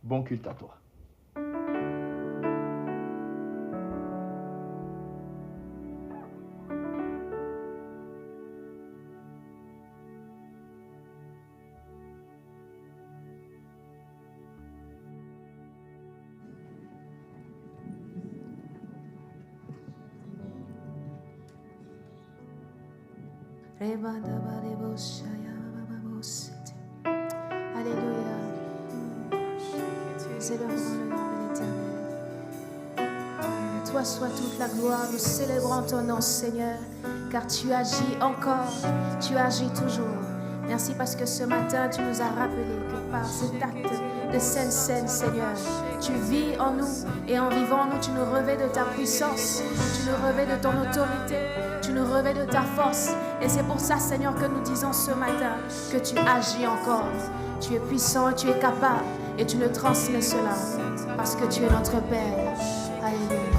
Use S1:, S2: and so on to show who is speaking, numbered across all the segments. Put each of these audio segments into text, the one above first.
S1: Bon culte à toi.
S2: Alléluia. Célébrons le nom de l'Éternel. Toi soit toute la gloire. Nous célébrons ton nom, Seigneur, car tu agis encore, tu agis toujours. Merci parce que ce matin, tu nous as rappelé que par cet acte de Sainte Seine, Seigneur, tu vis en nous et en vivant en nous, tu nous revêts de ta puissance, tu nous revêts de ton autorité, tu nous revêts de ta force. Et c'est pour ça, Seigneur, que nous disons ce matin que tu agis encore. Tu es puissant, tu es capable et tu nous transmets cela parce que tu es notre Père. Alléluia.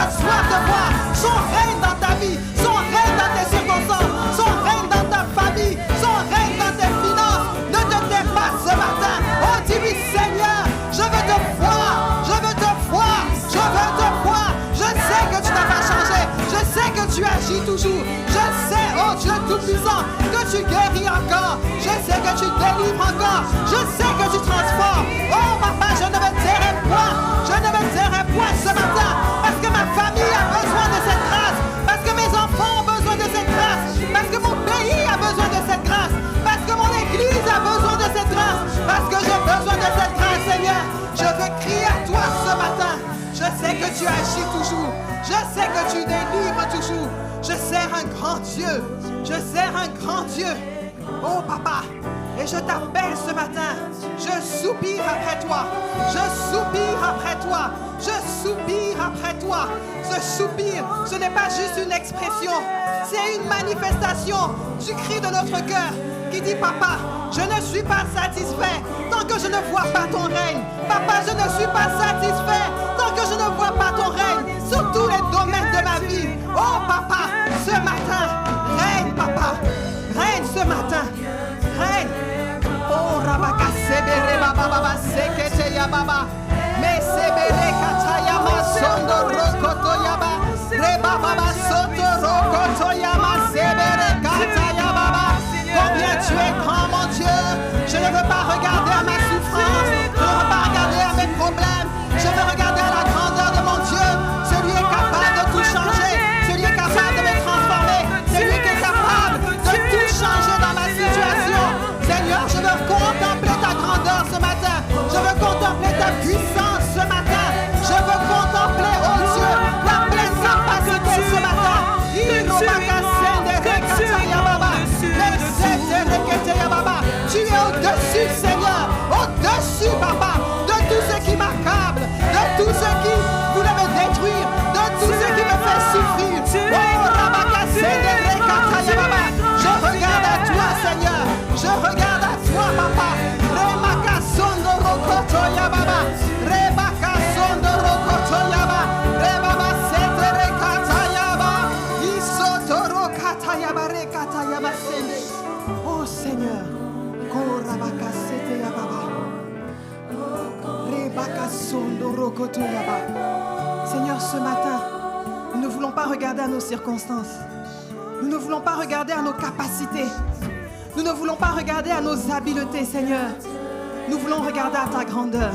S1: a soif de voir son règne dans ta vie, son règne dans tes circonstances, son règne dans ta famille, son règne dans tes finances. Ne te tais pas ce matin. Oh, dis-lui, Seigneur, je veux te voir, je veux te voir, je veux te voir. Je sais que tu n'as pas changé, je sais que tu agis toujours, je sais, oh Dieu Tout-Puissant, que tu guéris encore, je sais que tu délivres encore, je sais que tu transformes. Oh papa, je ne me tairai point, je ne me tairai point ce matin, parce que ma famille a besoin de cette grâce, parce que mes enfants ont besoin de cette grâce, parce que mon pays a besoin de cette grâce, parce que mon église a besoin de cette grâce, parce que j'ai besoin de cette grâce, Seigneur. Je veux crier à toi ce matin. Je sais que tu agis toujours, je sais que tu délivres toujours. Je sers un grand Dieu, je sers un grand Dieu. Oh papa, et je t'appelle ce matin, je soupire après toi, je soupire après toi, je soupire après toi. Ce soupir, ce n'est pas juste une expression, c'est une manifestation du cri de notre cœur qui dit: papa, je ne suis pas satisfait tant que je ne vois pas ton règne. Papa, je ne suis pas satisfait tant que je ne vois pas ton règne sur tous les domaines de ma vie. Oh papa, ce matin, règne papa, règne ce matin, règne. Oh Rabaka Sebere Baba Baba Sekete ya Baba, Me Sebere Katayama Sondo Rokoto Yaba, Reba Baba Soto Rokoto Yama Sebere Kataya Baba. Combien tu es grand mon Dieu. Je ne veux pas regarder à ma souffrance, je ne veux pas regarder à mes problèmes, je veux regarder à la grandeur de mon Dieu. Celui est capable de tout changer, celui est capable de me transformer, celui qui est capable de tout changer dans ma situation. Seigneur, je veux contempler ta grandeur ce matin, je veux contempler ta puissance ce matin, je veux contempler, oh Dieu, la pleine capacité ce matin. Tu es au-dessus, Seigneur, au-dessus, papa, de tout ce qui m'accable, de tout ce qui voulait me détruire, de tout ce qui me fait souffrir. Oh, je regarde à toi, Seigneur, je regarde à toi, papa. Remaka sondo rokoto ya baba, Rebaka sondo rokoto ya ba, Rebaba setere kata ya ba, Isotoro kata ya ba rekata ya ba sende. Oh Seigneur, Korabaka sete ya baba, Rebaka sondo rokoto ya ba. Seigneur, ce matin, nous ne voulons pas regarder à nos circonstances. Nous ne voulons pas regarder à nos capacités. Nous ne voulons pas regarder à nos habiletés, Seigneur. Nous voulons regarder à ta grandeur.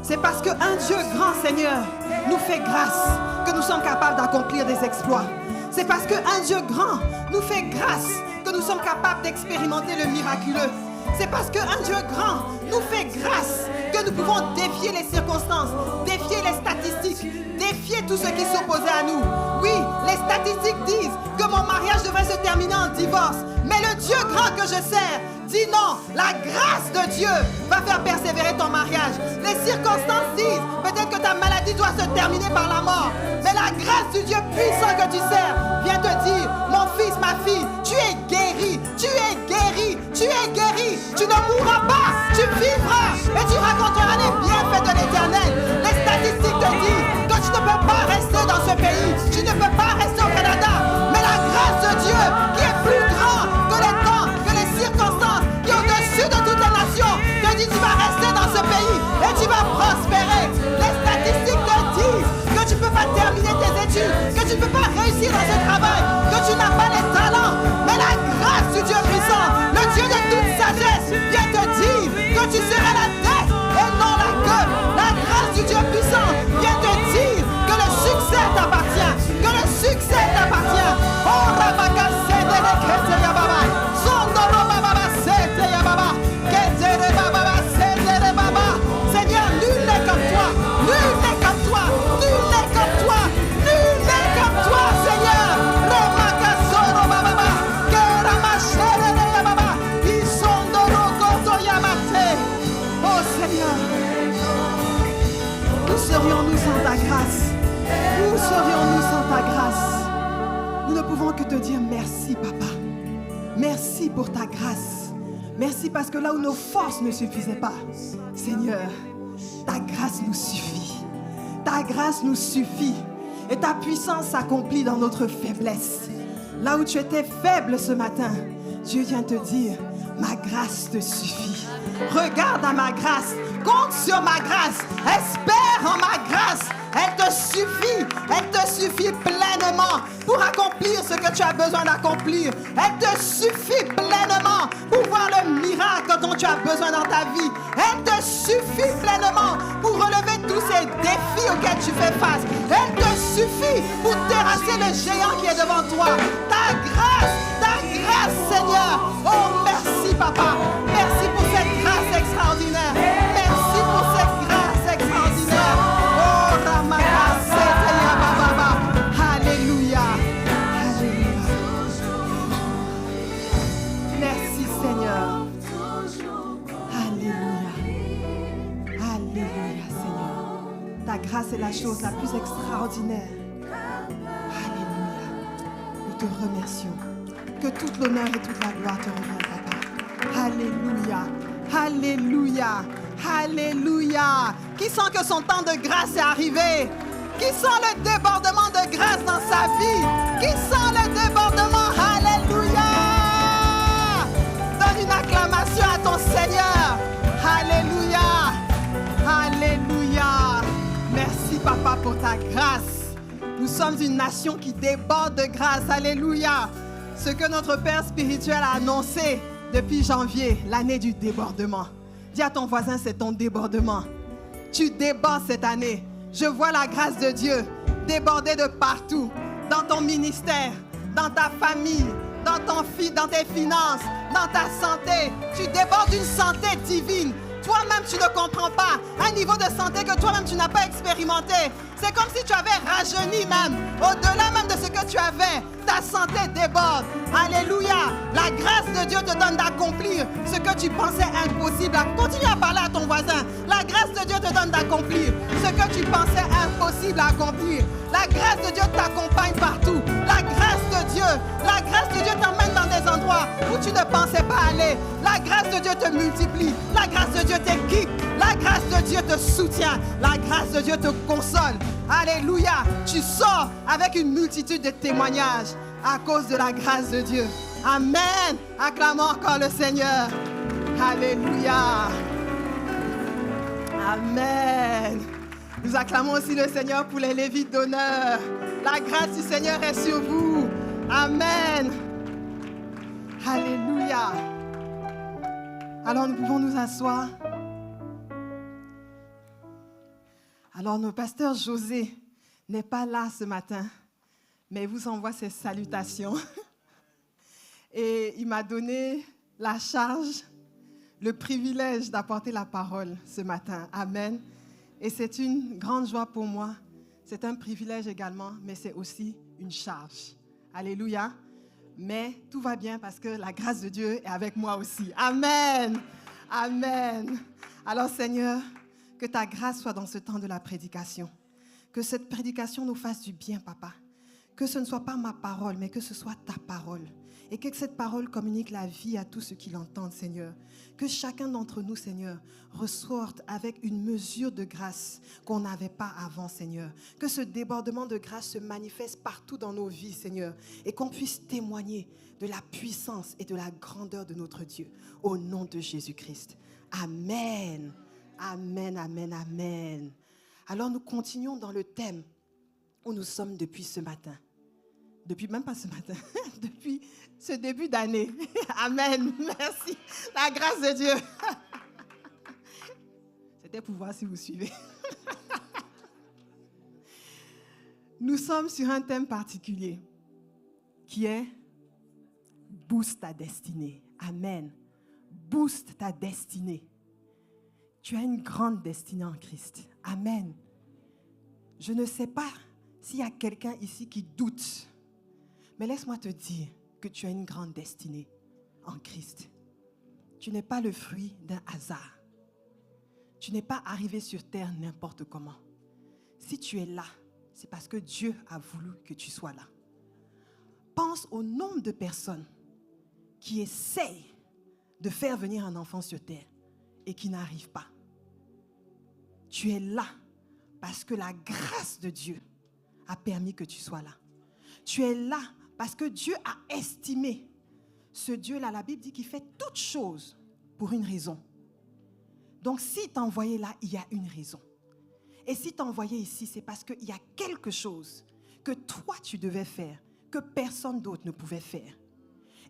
S1: C'est parce qu'un Dieu grand, Seigneur, nous fait grâce que nous sommes capables d'accomplir des exploits. C'est parce qu'un Dieu grand nous fait grâce que nous sommes capables d'expérimenter le miraculeux. C'est parce qu'un Dieu grand nous fait grâce que nous pouvons défier les circonstances, défier les statistiques, défier tout ce qui s'opposait à nous. Oui, les statistiques disent que mon mariage devrait se terminer en divorce. Mais le Dieu grand que je sers dit non, la grâce de Dieu va faire persévérer ton mariage. Les circonstances disent peut-être que ta maladie doit se terminer par la mort. Mais la grâce du Dieu puissant que tu sers vient te dire: mon fils, ma fille, tu es guéri, tu es guéri, tu es guéri. Tu ne mourras pas, tu vivras et tu raconteras les bienfaits de l'Éternel. Les statistiques te disent que tu ne peux pas rester dans ce pays, tu ne peux pas rester au Canada. Mais la grâce de Dieu qui est plus grand que les temps, que les circonstances, qui est au-dessus de toutes les nations, te dit: tu vas rester dans ce pays et tu vas prospérer. Les statistiques te disent que tu ne peux pas terminer tes études, que tu ne peux pas réussir dans ce travail, que tu n'as pas les talents. Mais la grâce du Dieu puissant, le Dieu de toute sagesse, vient te dire que tu seras la tête et non la queue. La grâce du Dieu puissant vient te dire que le succès t'appartient, que le succès t'appartient. Oh, Rabaka Sedere Keteya Baba, Sondoro Baba Seteya Baba, Ketere Baba Sedere Baba. Seigneur, nul n'est comme toi, nul n'est comme toi, nul n'est comme toi, nul n'est comme toi, Seigneur. Rabaka Soro Baba, Kerama Shere Baba, Isondoro Koto Yamate. Oh Seigneur, où serions-nous sans ta grâce? Où serions-nous sans ta grâce? Nous ne pouvons que te dire merci, papa. Merci pour ta grâce. Merci parce que là où nos forces ne suffisaient pas, Seigneur, ta grâce nous suffit. Ta grâce nous suffit. Et ta puissance s'accomplit dans notre faiblesse. Là où tu étais faible ce matin, Dieu vient te dire, ma grâce te suffit. Regarde à ma grâce, compte sur ma grâce, espère en ma grâce. Elle te suffit pleinement pour accomplir ce que tu as besoin d'accomplir. Elle te suffit pleinement pour voir le miracle dont tu as besoin dans ta vie. Elle te suffit pleinement pour relever tous ces défis auxquels tu fais face. Elle te suffit pour terrasser le géant qui est devant toi. Ta grâce, Seigneur. Oh, merci, Papa. Merci pour cette grâce extraordinaire. Merci pour cette grâce extraordinaire. Oh, Ramakasete-ya-ba-ba-ba. Alléluia. Alléluia. Merci, Seigneur. Alléluia. Alléluia, Seigneur. Ta grâce est la chose la plus extraordinaire. Alléluia. Nous te remercions. Que toute l'honneur et toute la gloire te reviennent, Papa. Alléluia. Alléluia. Alléluia. Qui sent que son temps de grâce est arrivé? Qui sent le débordement de grâce dans sa vie? Qui sent le débordement? Alléluia. Donne une acclamation à ton Seigneur. Alléluia. Alléluia. Merci, Papa, pour ta grâce. Nous sommes une nation qui déborde de grâce. Alléluia. Ce que notre Père spirituel a annoncé depuis janvier, l'année du débordement. Dis à ton voisin, c'est ton débordement. Tu débordes cette année. Je vois la grâce de Dieu déborder de partout, dans ton ministère, dans ta famille, dans tes finances, dans ta santé. Tu débordes d'une santé divine. Toi-même, tu ne comprends pas un niveau de santé que toi-même, tu n'as pas expérimenté. C'est comme si tu avais rajeuni même, au-delà même de ce que tu avais. Ta santé déborde. Alléluia. La grâce de Dieu te donne d'accomplir ce que tu pensais impossible. Continue à parler à ton voisin. La grâce de Dieu te donne d'accomplir ce que tu pensais impossible à accomplir. La grâce de Dieu t'accompagne partout. La grâce de Dieu t'emmène dans des endroits où tu ne pensais pas aller. La grâce de Dieu te multiplie. La grâce de Dieu t'équipe. La grâce de Dieu te soutient. La grâce de Dieu te console. Alléluia. Tu sors avec une multitude de témoignages à cause de la grâce de Dieu. Amen. Acclamons encore le Seigneur. Alléluia. Amen. Nous acclamons aussi le Seigneur pour les Lévites d'honneur. La grâce du Seigneur est sur vous. Amen. Alléluia. Alors nous pouvons nous asseoir. Alors notre pasteur José n'est pas là ce matin, mais il vous envoie ses salutations. Et il m'a donné la charge, le privilège d'apporter la parole ce matin. Amen. Et c'est une grande joie pour moi. C'est un privilège également, mais c'est aussi une charge. Alléluia. Mais tout va bien parce que la grâce de Dieu est avec moi aussi. Amen. Amen. Alors Seigneur, que ta grâce soit dans ce temps de la prédication. Que cette prédication nous fasse du bien, Papa. Que ce ne soit pas ma parole, mais que ce soit ta parole. Et que cette parole communique la vie à tous ceux qui l'entendent, Seigneur. Que chacun d'entre nous, Seigneur, ressorte avec une mesure de grâce qu'on n'avait pas avant, Seigneur. Que ce débordement de grâce se manifeste partout dans nos vies, Seigneur. Et qu'on puisse témoigner de la puissance et de la grandeur de notre Dieu. Au nom de Jésus-Christ. Amen. Amen, amen, amen. Alors nous continuons dans le thème où nous sommes depuis ce matin. Depuis, même pas ce matin, depuis ce début d'année. Amen, merci. La grâce de Dieu. C'était pour voir si vous suivez. Nous sommes sur un thème particulier qui est « Booste ta destinée ». Amen. Booste ta destinée. Tu as une grande destinée en Christ. Amen. Je ne sais pas s'il y a quelqu'un ici qui doute, mais laisse-moi te dire que tu as une grande destinée en Christ. Tu n'es pas le fruit d'un hasard. Tu n'es pas arrivé sur terre n'importe comment. Si tu es là, c'est parce que Dieu a voulu que tu sois là. Pense au nombre de personnes qui essayent de faire venir un enfant sur terre et qui n'arrivent pas. Tu es là parce que la grâce de Dieu a permis que tu sois là. Tu es là parce que Dieu a estimé. Ce Dieu-là, la Bible dit qu'il fait toutes choses pour une raison. Donc, s'il t'a envoyé là, il y a une raison. Et s'il t'a envoyé ici, c'est parce qu'il y a quelque chose que toi, tu devais faire, que personne d'autre ne pouvait faire.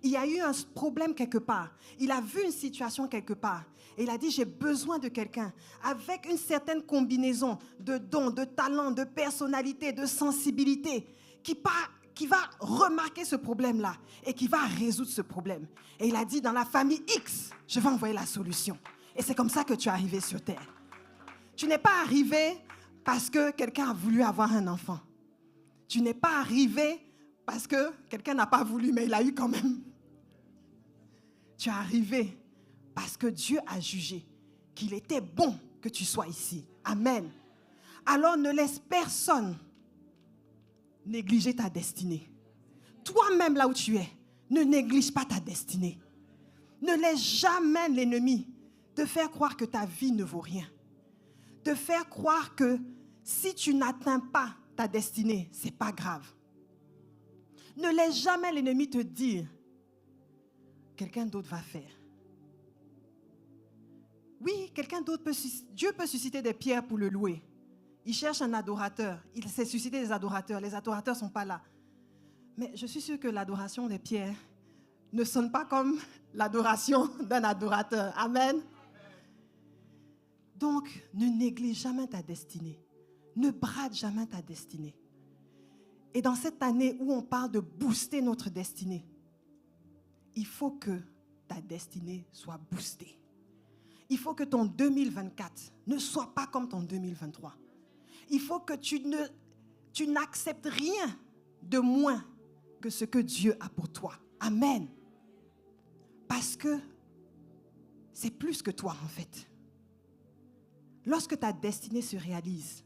S1: Il y a eu un problème quelque part. Il a vu une situation quelque part. Et il a dit, j'ai besoin de quelqu'un avec une certaine combinaison de dons, de talents, de personnalité, de sensibilité qui va remarquer ce problème-là et qui va résoudre ce problème. Et il a dit, dans la famille X, je vais envoyer la solution. Et c'est comme ça que tu es arrivé sur terre. Tu n'es pas arrivé parce que quelqu'un a voulu avoir un enfant. Tu n'es pas arrivé parce que quelqu'un n'a pas voulu, mais il a eu quand même. Tu es arrivé parce que Dieu a jugé qu'il était bon que tu sois ici. Amen. Alors ne laisse personne négliger ta destinée. Toi-même là où tu es, ne néglige pas ta destinée. Ne laisse jamais l'ennemi te faire croire que ta vie ne vaut rien. Te faire croire que si tu n'atteins pas ta destinée, ce n'est pas grave. Ne laisse jamais l'ennemi te dire quelqu'un d'autre va faire. Oui, quelqu'un d'autre Dieu peut susciter des pierres pour le louer. Il cherche un adorateur. Il s'est suscité des adorateurs. Les adorateurs ne sont pas là. Mais je suis sûre que l'adoration des pierres ne sonne pas comme l'adoration d'un adorateur. Amen. Donc, ne néglige jamais ta destinée. Ne brade jamais ta destinée. Et dans cette année où on parle de booster notre destinée, il faut que ta destinée soit boostée. Il faut que ton 2024 ne soit pas comme ton 2023. Il faut que tu n'acceptes rien de moins que ce que Dieu a pour toi. Amen. Parce que c'est plus que toi en fait. Lorsque ta destinée se réalise,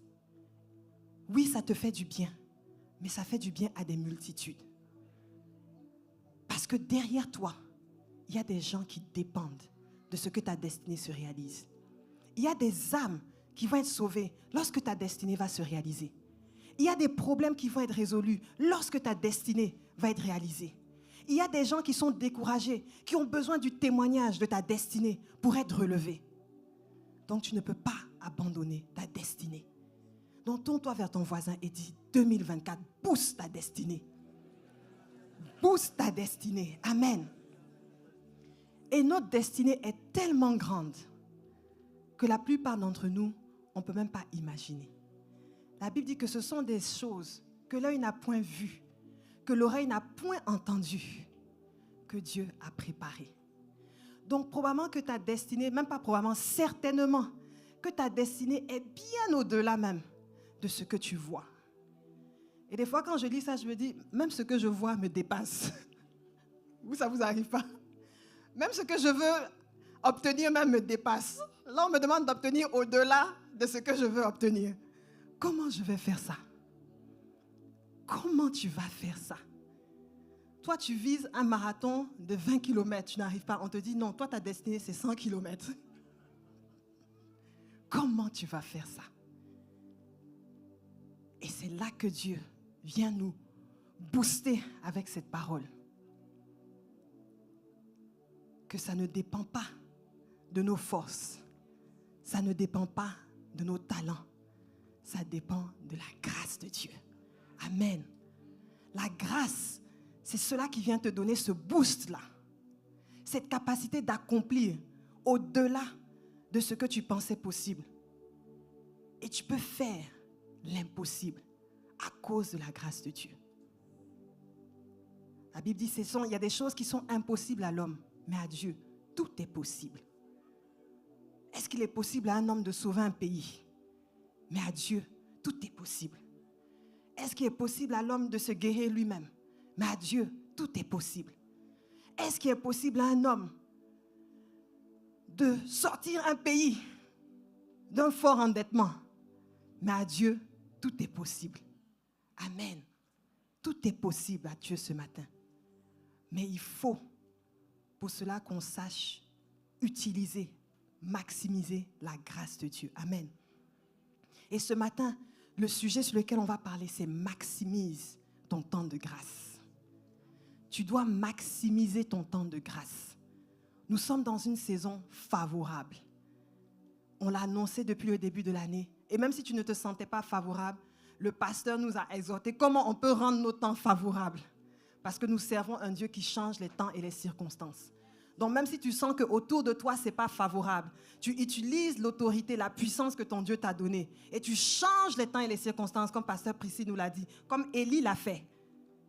S1: oui, ça te fait du bien, mais ça fait du bien à des multitudes. Parce que derrière toi, il y a des gens qui dépendent de ce que ta destinée se réalise. Il y a des âmes qui vont être sauvées lorsque ta destinée va se réaliser. Il y a des problèmes qui vont être résolus lorsque ta destinée va être réalisée. Il y a des gens qui sont découragés, qui ont besoin du témoignage de ta destinée pour être relevés. Donc tu ne peux pas abandonner ta destinée. Donc tourne-toi vers ton voisin et dis 2024, booste ta destinée. Booste ta destinée. Amen. Et notre destinée est tellement grande que la plupart d'entre nous, on ne peut même pas imaginer. La Bible dit que ce sont des choses que l'œil n'a point vues, que l'oreille n'a point entendues, que Dieu a préparées. Donc probablement que ta destinée, même pas probablement, certainement, que ta destinée est bien au-delà même de ce que tu vois. Et des fois quand je lis ça, je me dis, même ce que je vois me dépasse. Vous, ça ne vous arrive pas? Même ce que je veux obtenir même me dépasse. Là, on me demande d'obtenir au-delà de ce que je veux obtenir. Comment je vais faire ça? Comment tu vas faire ça? Toi, tu vises un marathon de 20 km, tu n'arrives pas. On te dit, non, toi, ta destinée, c'est 100 km. Comment tu vas faire ça? Et c'est là que Dieu vient nous booster avec cette parole. Que ça ne dépend pas de nos forces. Ça ne dépend pas de nos talents. Ça dépend de la grâce de Dieu. Amen. La grâce, c'est cela qui vient te donner ce boost-là. Cette capacité d'accomplir au-delà de ce que tu pensais possible. Et tu peux faire l'impossible à cause de la grâce de Dieu. La Bible dit, il y a des choses qui sont impossibles à l'homme, mais à Dieu, tout est possible. Est-ce qu'il est possible à un homme de sauver un pays? Mais à Dieu, tout est possible. Est-ce qu'il est possible à l'homme de se guérir lui-même? Mais à Dieu, tout est possible. Est-ce qu'il est possible à un homme de sortir un pays d'un fort endettement? Mais à Dieu, tout est possible. Amen. Tout est possible à Dieu ce matin. Mais il faut pour cela qu'on sache utiliser, maximiser la grâce de Dieu. Amen. Et ce matin, le sujet sur lequel on va parler, c'est maximise ton temps de grâce. Tu dois maximiser ton temps de grâce. Nous sommes dans une saison favorable. On l'a annoncé depuis le début de l'année. Et même si tu ne te sentais pas favorable, le pasteur nous a exhorté comment on peut rendre nos temps favorables. Parce que nous servons un Dieu qui change les temps et les circonstances. Donc même si tu sens qu'autour de toi, ce n'est pas favorable, tu utilises l'autorité, la puissance que ton Dieu t'a donnée et tu changes les temps et les circonstances, comme pasteur Priscille nous l'a dit, comme Élie l'a fait.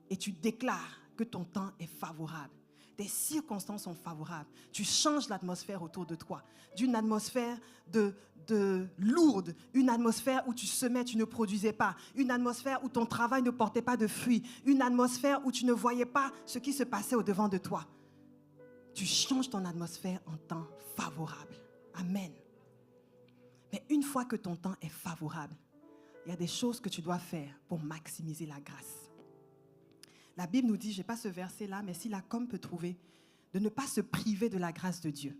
S1: Et tu déclares que ton temps est favorable. Tes circonstances sont favorables. Tu changes l'atmosphère autour de toi. D'une atmosphère de lourde, une atmosphère où tu semais, tu ne produisais pas, une atmosphère où ton travail ne portait pas de fruits, une atmosphère où tu ne voyais pas ce qui se passait au-devant de toi. Tu changes ton atmosphère en temps favorable. Amen. Mais une fois que ton temps est favorable, il y a des choses que tu dois faire pour maximiser la grâce. La Bible nous dit, je n'ai pas ce verset-là, mais si la com peut trouver, de ne pas se priver de la grâce de Dieu.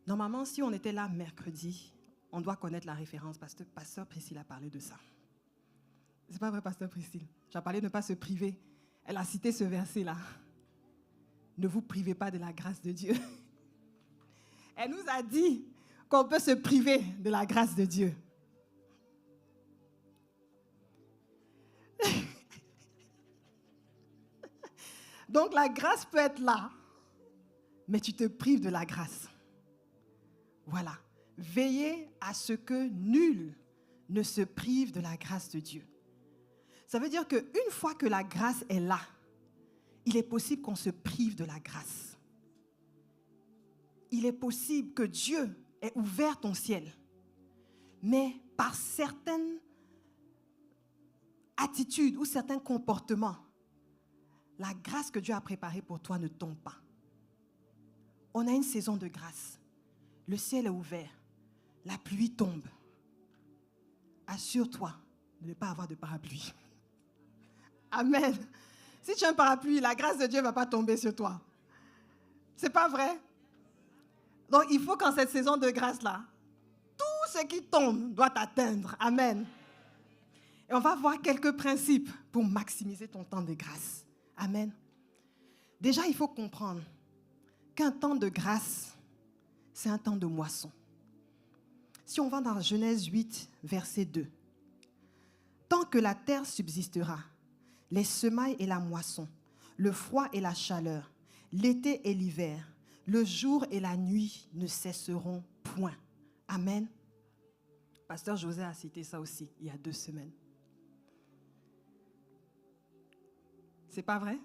S1: Normalement, si on était là mercredi, on doit connaître la référence parce que pasteur Priscille a parlé de ça. C'est pas vrai, pasteur Priscille. J'ai parlé de ne pas se priver. Elle a cité ce verset-là. Ne vous privez pas de la grâce de Dieu. Elle nous a dit qu'on peut se priver de la grâce de Dieu. Donc la grâce peut être là, mais tu te prives de la grâce. Voilà. Veillez à ce que nul ne se prive de la grâce de Dieu. Ça veut dire qu'une fois que la grâce est là, il est possible qu'on se prive de la grâce. Il est possible que Dieu ait ouvert ton ciel, mais par certaines attitudes ou certains comportements, la grâce que Dieu a préparée pour toi ne tombe pas. On a une saison de grâce. Le ciel est ouvert. La pluie tombe. Assure-toi de ne pas avoir de parapluie. Amen. Si tu as un parapluie, la grâce de Dieu ne va pas tomber sur toi. Ce n'est pas vrai? Donc, il faut qu'en cette saison de grâce-là, tout ce qui tombe doit t'atteindre. Amen. Et on va voir quelques principes pour maximiser ton temps de grâce. Amen. Déjà, il faut comprendre qu'un temps de grâce, c'est un temps de moisson. Si on va dans Genèse 8, verset 2. Tant que la terre subsistera, les semailles et la moisson, le froid et la chaleur, l'été et l'hiver, le jour et la nuit ne cesseront point. Amen. Pasteur José a cité ça aussi il y a 2 semaines. C'est pas vrai?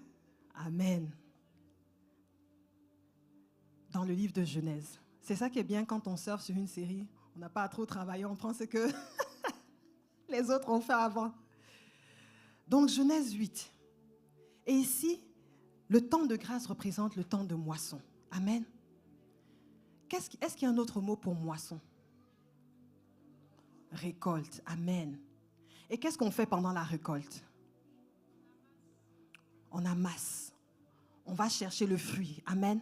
S1: Amen. Dans le livre de Genèse. C'est ça qui est bien quand on surfe sur une série. On n'a pas à trop travailler, on prend ce que les autres ont fait avant. Donc Genèse 8. Et ici, le temps de grâce représente le temps de moisson. Amen. Est-ce qu'il y a un autre mot pour moisson? Récolte. Amen. Et qu'est-ce qu'on fait pendant la récolte? On amasse. On va chercher le fruit. Amen.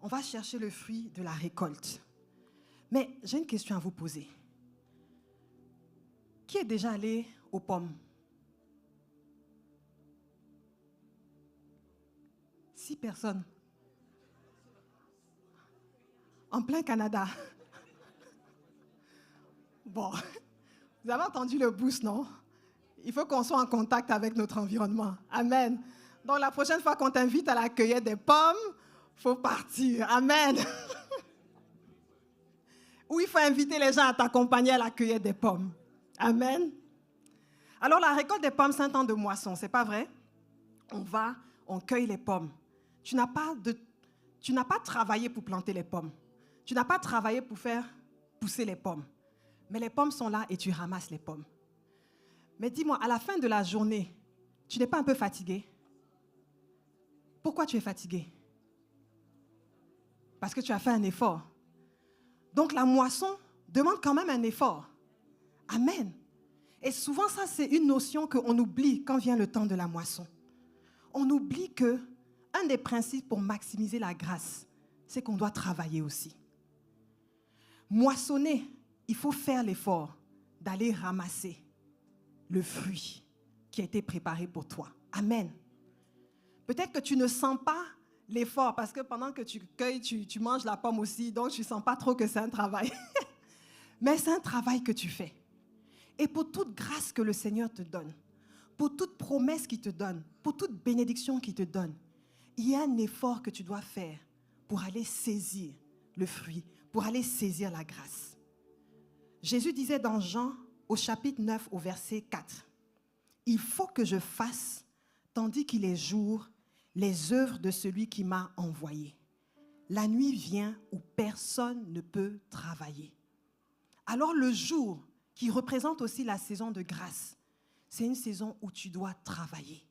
S1: On va chercher le fruit de la récolte. Mais j'ai une question à vous poser. Qui est déjà allé aux pommes? 6 personnes. En plein Canada. Bon, vous avez entendu le boost, non? Il faut qu'on soit en contact avec notre environnement. Amen. Donc la prochaine fois qu'on t'invite à la cueillette des pommes, il faut partir. Amen. Ou il faut inviter les gens à t'accompagner à la cueillette des pommes. Amen. Alors la récolte des pommes, c'est un temps de moisson, c'est pas vrai? On cueille les pommes. Tu n'as pas travaillé pour planter les pommes. Tu n'as pas travaillé pour faire pousser les pommes. Mais les pommes sont là et tu ramasses les pommes. Mais dis-moi, à la fin de la journée, tu n'es pas un peu fatigué? Pourquoi tu es fatigué? Parce que tu as fait un effort. Donc la moisson demande quand même un effort. Amen. Et souvent, ça, c'est une notion qu'on oublie quand vient le temps de la moisson. On oublie qu'un des principes pour maximiser la grâce, c'est qu'on doit travailler aussi. Moissonner, il faut faire l'effort d'aller ramasser le fruit qui a été préparé pour toi. Amen. Peut-être que tu ne sens pas l'effort parce que pendant que tu cueilles, tu manges la pomme aussi, donc tu ne sens pas trop que c'est un travail. Mais c'est un travail que tu fais. Et pour toute grâce que le Seigneur te donne, pour toute promesse qu'il te donne, pour toute bénédiction qu'il te donne, il y a un effort que tu dois faire pour aller saisir le fruit, pour aller saisir la grâce. Jésus disait dans Jean, au chapitre 9, au verset 4, « Il faut que je fasse, tandis qu'il est jour, les œuvres de celui qui m'a envoyé. La nuit vient où personne ne peut travailler. » Alors le jour, qui représente aussi la saison de grâce, c'est une saison où tu dois travailler.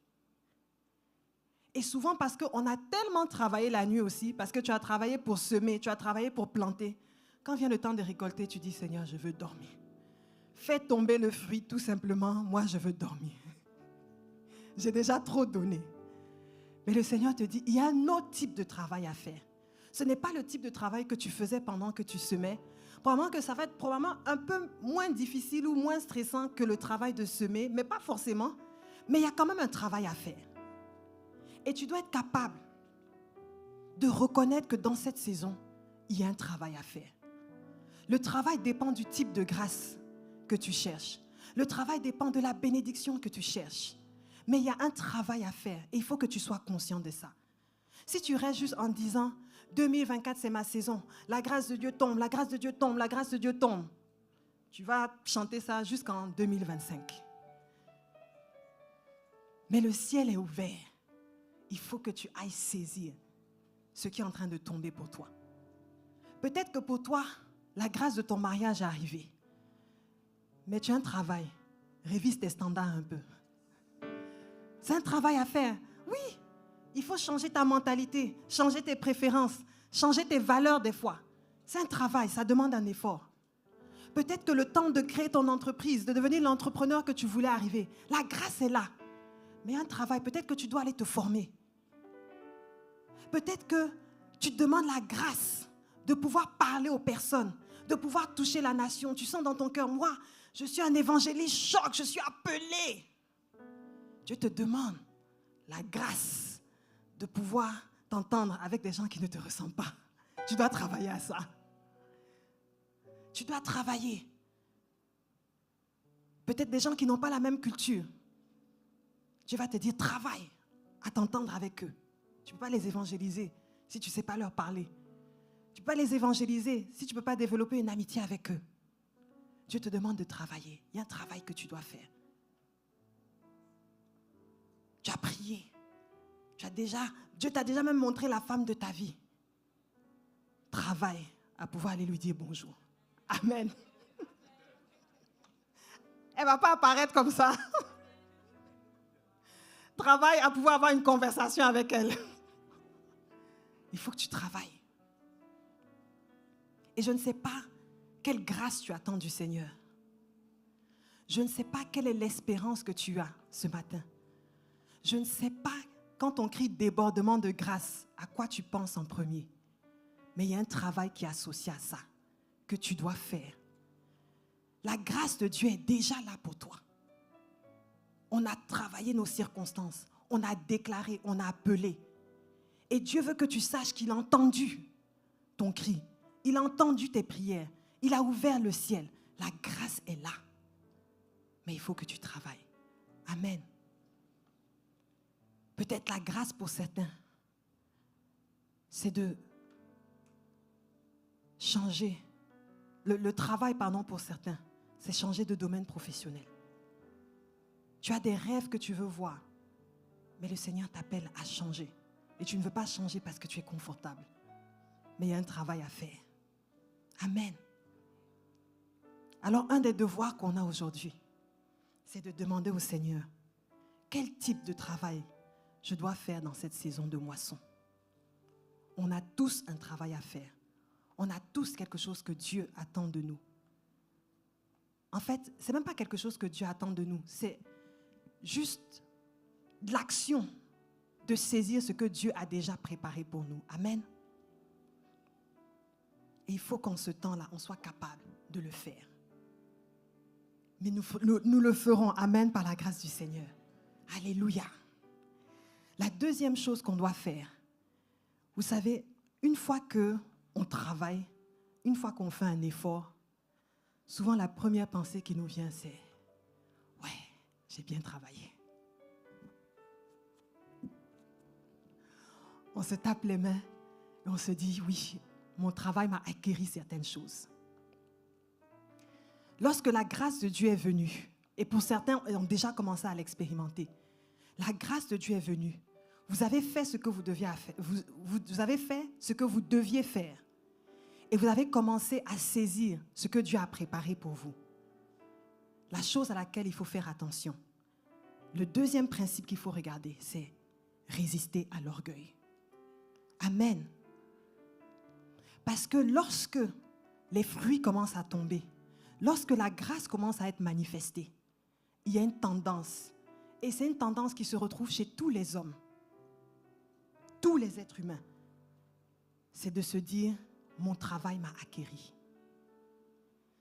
S1: Et souvent parce qu'on a tellement travaillé la nuit aussi, parce que tu as travaillé pour semer, tu as travaillé pour planter. Quand vient le temps de récolter, tu dis, Seigneur, je veux dormir. Fais tomber le fruit tout simplement, moi je veux dormir. J'ai déjà trop donné. Mais le Seigneur te dit, il y a un autre type de travail à faire. Ce n'est pas le type de travail que tu faisais pendant que tu semais. Probablement que ça va être un peu moins difficile ou moins stressant que le travail de semer, mais pas forcément. Mais il y a quand même un travail à faire. Et tu dois être capable de reconnaître que dans cette saison, il y a un travail à faire. Le travail dépend du type de grâce que tu cherches. Le travail dépend de la bénédiction que tu cherches. Mais il y a un travail à faire et il faut que tu sois conscient de ça. Si tu restes juste en disant, 2024 c'est ma saison, la grâce de Dieu tombe, la grâce de Dieu tombe, la grâce de Dieu tombe, tu vas chanter ça jusqu'en 2025. Mais le ciel est ouvert. Il faut que tu ailles saisir ce qui est en train de tomber pour toi. Peut-être que pour toi, la grâce de ton mariage est arrivée. Mais tu as un travail. Révise tes standards un peu. C'est un travail à faire. Oui, il faut changer ta mentalité, changer tes préférences, changer tes valeurs des fois. C'est un travail, ça demande un effort. Peut-être que le temps de créer ton entreprise, de devenir l'entrepreneur que tu voulais arriver, la grâce est là. Mais un travail, peut-être que tu dois aller te former. Peut-être que tu te demandes la grâce de pouvoir parler aux personnes, de pouvoir toucher la nation. Tu sens dans ton cœur, moi, je suis un évangéliste choc, je suis appelé. Dieu te demande la grâce de pouvoir t'entendre avec des gens qui ne te ressemblent pas. Tu dois travailler à ça. Tu dois travailler. Peut-être des gens qui n'ont pas la même culture. Dieu va te dire, travaille à t'entendre avec eux. Tu ne peux pas les évangéliser si tu ne sais pas leur parler. Tu ne peux pas les évangéliser si tu ne peux pas développer une amitié avec eux. Dieu te demande de travailler. Il y a un travail que tu dois faire. Tu as prié. Dieu t'a déjà même montré la femme de ta vie. Travaille à pouvoir aller lui dire bonjour. Amen. Elle ne va pas apparaître comme ça. Travaille à pouvoir avoir une conversation avec elle. Il faut que tu travailles. Et je ne sais pas quelle grâce tu attends du Seigneur. Je ne sais pas quelle est l'espérance que tu as ce matin. Je ne sais pas, quand on crie débordement de grâce, à quoi tu penses en premier. Mais il y a un travail qui est associé à ça, que tu dois faire. La grâce de Dieu est déjà là pour toi. On a travaillé nos circonstances, on a déclaré, on a appelé. Et Dieu veut que tu saches qu'il a entendu ton cri, il a entendu tes prières, il a ouvert le ciel. La grâce est là. Mais il faut que tu travailles. Amen. Peut-être la grâce pour certains, c'est de changer. Le travail, pour certains, c'est changer de domaine professionnel. Tu as des rêves que tu veux voir, mais le Seigneur t'appelle à changer. Et tu ne veux pas changer parce que tu es confortable. Mais il y a un travail à faire. Amen. Alors, un des devoirs qu'on a aujourd'hui, c'est de demander au Seigneur, quel type de travail je dois faire dans cette saison de moisson? On a tous un travail à faire. On a tous quelque chose que Dieu attend de nous. En fait, ce n'est même pas quelque chose que Dieu attend de nous. C'est juste l'action de saisir ce que Dieu a déjà préparé pour nous. Amen. Et il faut qu'en ce temps-là, on soit capable de le faire. mais nous le ferons, amen, par la grâce du Seigneur. Alléluia. La deuxième chose qu'on doit faire, vous savez, une fois qu'on travaille, une fois qu'on fait un effort, souvent la première pensée qui nous vient, c'est « Ouais, j'ai bien travaillé ». On se tape les mains et on se dit « Oui, mon travail m'a acquis certaines choses ». Lorsque la grâce de Dieu est venue, et pour certains ont déjà commencé à l'expérimenter, la grâce de Dieu est venue. Vous avez fait ce que vous deviez faire. Vous avez fait ce que vous deviez faire. Et vous avez commencé à saisir ce que Dieu a préparé pour vous. La chose à laquelle il faut faire attention. Le deuxième principe qu'il faut regarder, c'est résister à l'orgueil. Amen. Parce que lorsque les fruits commencent à tomber, lorsque la grâce commence à être manifestée, il y a une tendance. Et c'est une tendance qui se retrouve chez tous les hommes, tous les êtres humains. C'est de se dire, mon travail m'a acquéri.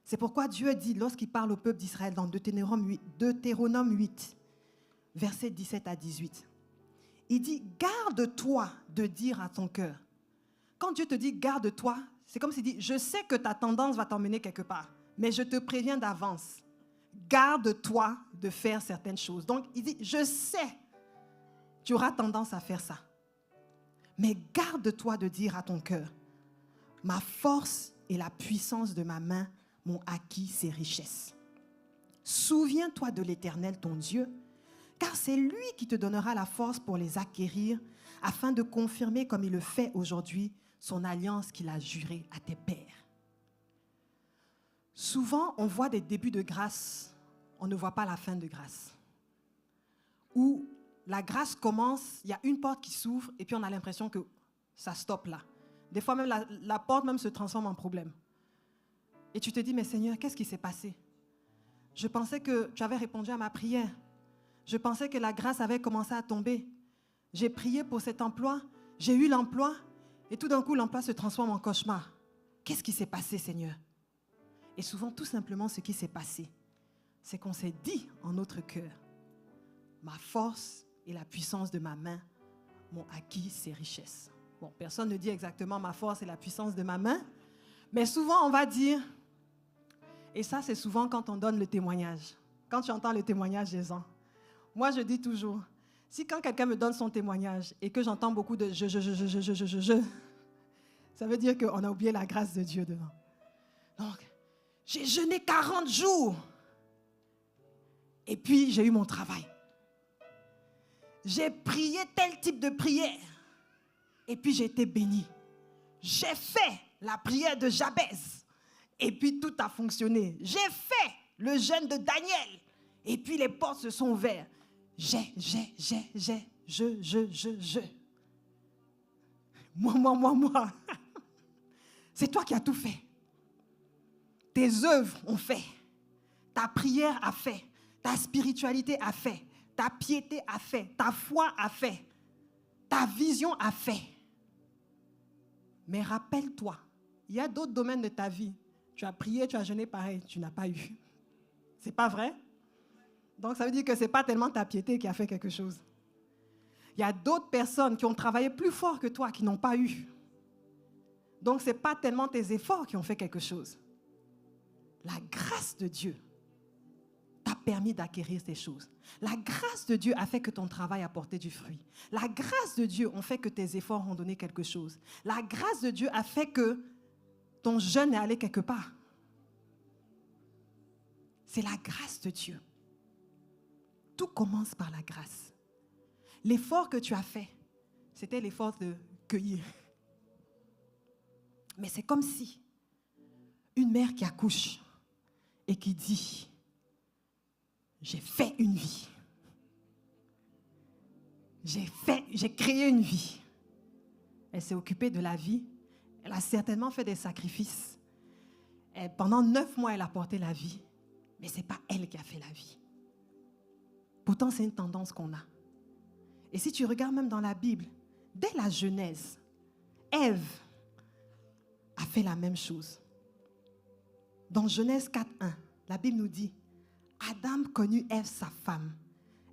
S1: C'est pourquoi Dieu dit, lorsqu'il parle au peuple d'Israël dans Deutéronome 8, versets 17 à 18, il dit, garde-toi de dire à ton cœur. Quand Dieu te dit, garde-toi, c'est comme s'il dit, je sais que ta tendance va t'emmener quelque part, mais je te préviens d'avance. Garde-toi de faire certaines choses. Donc, il dit, je sais, tu auras tendance à faire ça. Mais garde-toi de dire à ton cœur, ma force et la puissance de ma main m'ont acquis ces richesses. Souviens-toi de l'Éternel, ton Dieu, car c'est lui qui te donnera la force pour les acquérir, afin de confirmer, comme il le fait aujourd'hui, son alliance qu'il a jurée à tes pères. Souvent, on voit des débuts de grâce, on ne voit pas la fin de grâce. Où la grâce commence, il y a une porte qui s'ouvre et puis on a l'impression que ça stoppe là. Des fois même, la porte même se transforme en problème. Et tu te dis, mais Seigneur, qu'est-ce qui s'est passé? Je pensais que tu avais répondu à ma prière. Je pensais que la grâce avait commencé à tomber. J'ai prié pour cet emploi, j'ai eu l'emploi et tout d'un coup, l'emploi se transforme en cauchemar. Qu'est-ce qui s'est passé, Seigneur? Et souvent, tout simplement, ce qui s'est passé, c'est qu'on s'est dit en notre cœur, ma force et la puissance de ma main m'ont acquis ces richesses. Bon, personne ne dit exactement ma force et la puissance de ma main, mais souvent on va dire, et ça c'est souvent quand on donne le témoignage, quand tu entends le témoignage des gens. Moi je dis toujours, si quand quelqu'un me donne son témoignage et que j'entends beaucoup de je, ça veut dire qu'on a oublié la grâce de Dieu dedans. Donc, j'ai jeûné 40 jours et puis j'ai eu mon travail. J'ai prié tel type de prière et puis j'ai été béni. J'ai fait la prière de Jabez et puis tout a fonctionné. J'ai fait le jeûne de Daniel et puis les portes se sont ouvertes. Je. Moi. C'est toi qui as tout fait. Tes œuvres ont fait. Ta prière a fait. Ta spiritualité a fait. Ta piété a fait. Ta foi a fait. Ta vision a fait. Mais rappelle-toi, il y a d'autres domaines de ta vie. Tu as prié, tu as jeûné pareil, tu n'as pas eu. C'est pas vrai? Donc ça veut dire que ce n'est pas tellement ta piété qui a fait quelque chose. Il y a d'autres personnes qui ont travaillé plus fort que toi, qui n'ont pas eu. Donc ce n'est pas tellement tes efforts qui ont fait quelque chose. La grâce de Dieu t'a permis d'acquérir ces choses. La grâce de Dieu a fait que ton travail a porté du fruit. La grâce de Dieu a fait que tes efforts ont donné quelque chose. La grâce de Dieu a fait que ton jeûne est allé quelque part. C'est la grâce de Dieu. Tout commence par la grâce. L'effort que tu as fait, c'était l'effort de cueillir. Mais c'est comme si une mère qui accouche et qui dit, j'ai fait une vie. J'ai créé une vie. Elle s'est occupée de la vie. Elle a certainement fait des sacrifices. Pendant 9 mois, elle a porté la vie. Mais ce n'est pas elle qui a fait la vie. Pourtant, c'est une tendance qu'on a. Et si tu regardes même dans la Bible, dès la Genèse, Ève a fait la même chose. Dans Genèse 4.1, la Bible nous dit, Adam connut Ève, sa femme.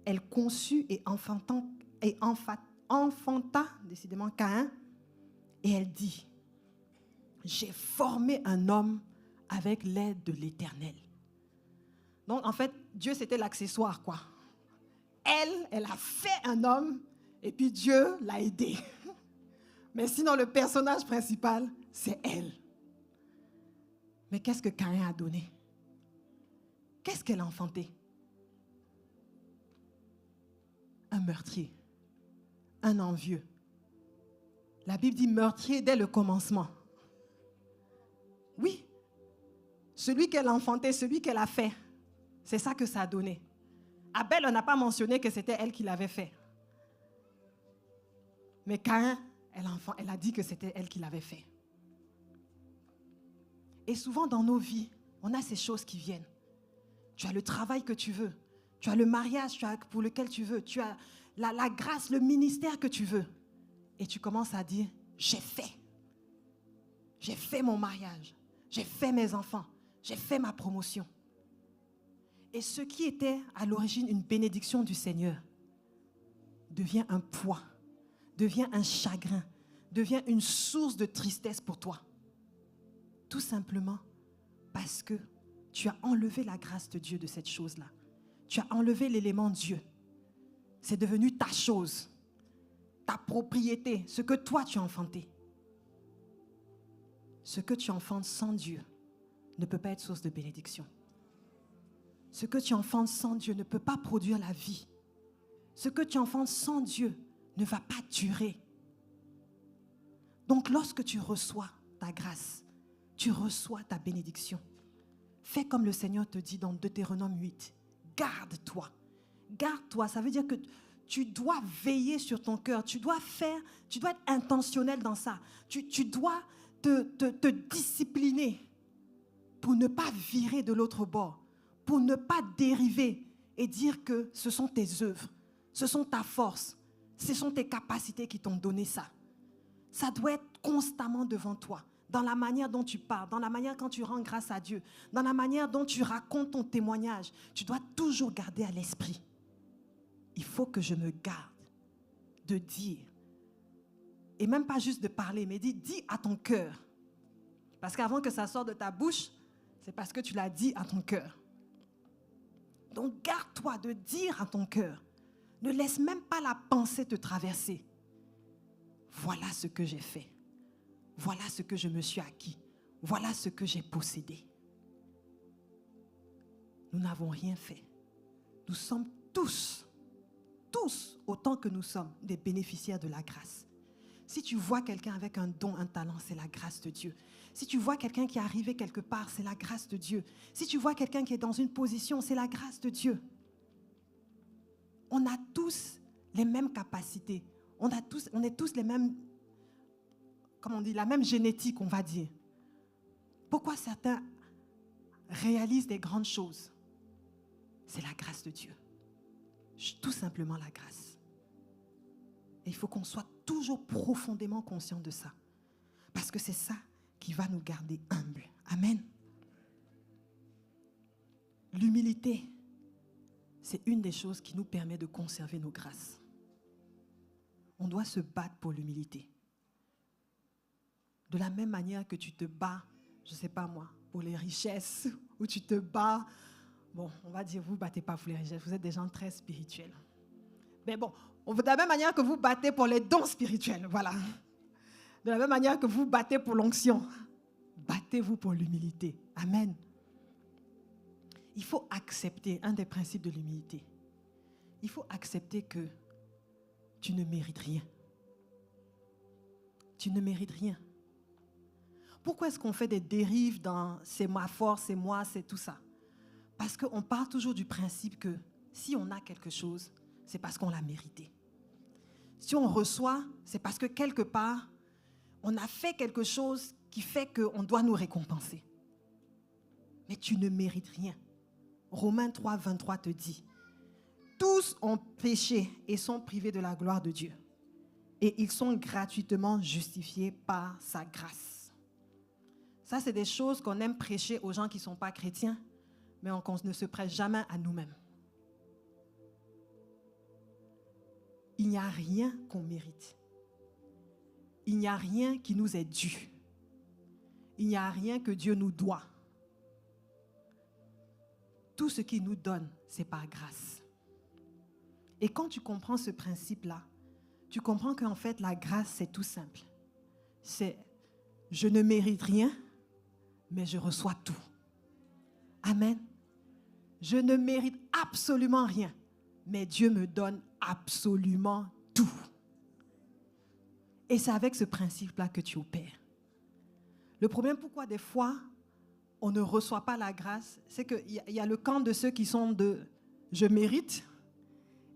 S1: Elle conçut et enfanta décidément Caïn. Et elle dit, j'ai formé un homme avec l'aide de l'Éternel. Donc, en fait, Dieu, c'était l'accessoire, quoi. Elle a fait un homme et puis Dieu l'a aidé. Mais sinon, le personnage principal, c'est elle. Mais qu'est-ce que Caïn a donné? Qu'est-ce qu'elle a enfanté? Un meurtrier, un envieux. La Bible dit meurtrier dès le commencement. Oui, celui qu'elle a enfanté, celui qu'elle a fait, c'est ça que ça a donné. Abel, on n'a pas mentionné que c'était elle qui l'avait fait. Mais Caïn, elle a dit que c'était elle qui l'avait fait. Et souvent dans nos vies, on a ces choses qui viennent. Tu as le travail que tu veux. Tu as le mariage pour lequel tu veux. Tu as la grâce, le ministère que tu veux. Et tu commences à dire, j'ai fait. J'ai fait mon mariage. J'ai fait mes enfants. J'ai fait ma promotion. Et ce qui était à l'origine une bénédiction du Seigneur devient un poids, devient un chagrin, devient une source de tristesse pour toi. Tout simplement parce que tu as enlevé la grâce de Dieu de cette chose-là. Tu as enlevé l'élément Dieu. C'est devenu ta chose, ta propriété, ce que toi tu as enfanté. Ce que tu enfantes sans Dieu ne peut pas être source de bénédiction. Ce que tu enfantes sans Dieu ne peut pas produire la vie. Ce que tu enfantes sans Dieu ne va pas durer. Donc lorsque tu reçois ta grâce, tu reçois ta bénédiction. Fais comme le Seigneur te dit dans Deutéronome 8. Garde-toi. Garde-toi, ça veut dire que tu dois veiller sur ton cœur. Tu dois être intentionnel dans ça. Tu dois te discipliner pour ne pas virer de l'autre bord, pour ne pas dériver et dire que ce sont tes œuvres, ce sont ta force, ce sont tes capacités qui t'ont donné ça. Ça doit être constamment devant toi, dans la manière dont tu parles, dans la manière quand tu rends grâce à Dieu, dans la manière dont tu racontes ton témoignage. Tu dois toujours garder à l'esprit. Il faut que je me garde de dire, et même pas juste de parler, mais dis à ton cœur. Parce qu'avant que ça sorte de ta bouche, c'est parce que tu l'as dit à ton cœur. Donc garde-toi de dire à ton cœur. Ne laisse même pas la pensée te traverser. Voilà ce que j'ai fait. Voilà ce que je me suis acquis. Voilà ce que j'ai possédé. Nous n'avons rien fait. Nous sommes tous, autant que nous sommes, des bénéficiaires de la grâce. Si tu vois quelqu'un avec un don, un talent, c'est la grâce de Dieu. Si tu vois quelqu'un qui est arrivé quelque part, c'est la grâce de Dieu. Si tu vois quelqu'un qui est dans une position, c'est la grâce de Dieu. On a tous les mêmes capacités. On est tous les mêmes, comment on dit, la même génétique, on va dire. Pourquoi certains réalisent des grandes choses? C'est la grâce de Dieu. Tout simplement la grâce. Et il faut qu'on soit toujours profondément conscient de ça. Parce que c'est ça qui va nous garder humbles. Amen. L'humilité, c'est une des choses qui nous permet de conserver nos grâces. On doit se battre pour l'humilité. De la même manière que tu te bats, je ne sais pas moi, pour les richesses, ou tu te bats, bon, on va dire, vous ne battez pas pour les richesses, vous êtes des gens très spirituels. Mais bon, de la même manière que vous battez pour les dons spirituels, voilà. De la même manière que vous battez pour l'onction, battez-vous pour l'humilité. Amen. Il faut accepter, un des principes de l'humilité, il faut accepter que tu ne mérites rien. Tu ne mérites rien. Pourquoi est-ce qu'on fait des dérives dans c'est ma force, c'est moi, c'est tout ça? Parce qu'on part toujours du principe que si on a quelque chose, c'est parce qu'on l'a mérité. Si on reçoit, c'est parce que quelque part, on a fait quelque chose qui fait qu'on doit nous récompenser. Mais tu ne mérites rien. Romains 3, 23 te dit, tous ont péché et sont privés de la gloire de Dieu. Et ils sont gratuitement justifiés par sa grâce. Ça, c'est des choses qu'on aime prêcher aux gens qui ne sont pas chrétiens. mais qu'on ne se prête jamais à nous-mêmes. Il n'y a rien qu'on mérite. Il n'y a rien qui nous est dû. Il n'y a rien que Dieu nous doit. Tout ce qu'il nous donne, c'est par grâce. Et quand tu comprends ce principe-là, tu comprends qu'en fait, la grâce, c'est tout simple. C'est, je ne mérite rien, mais je reçois tout. Amen. Je ne mérite absolument rien, mais Dieu me donne absolument tout. Et c'est avec ce principe-là que tu opères. Le problème, pourquoi des fois, on ne reçoit pas la grâce, c'est qu'il y a le camp de ceux qui sont de « je mérite »,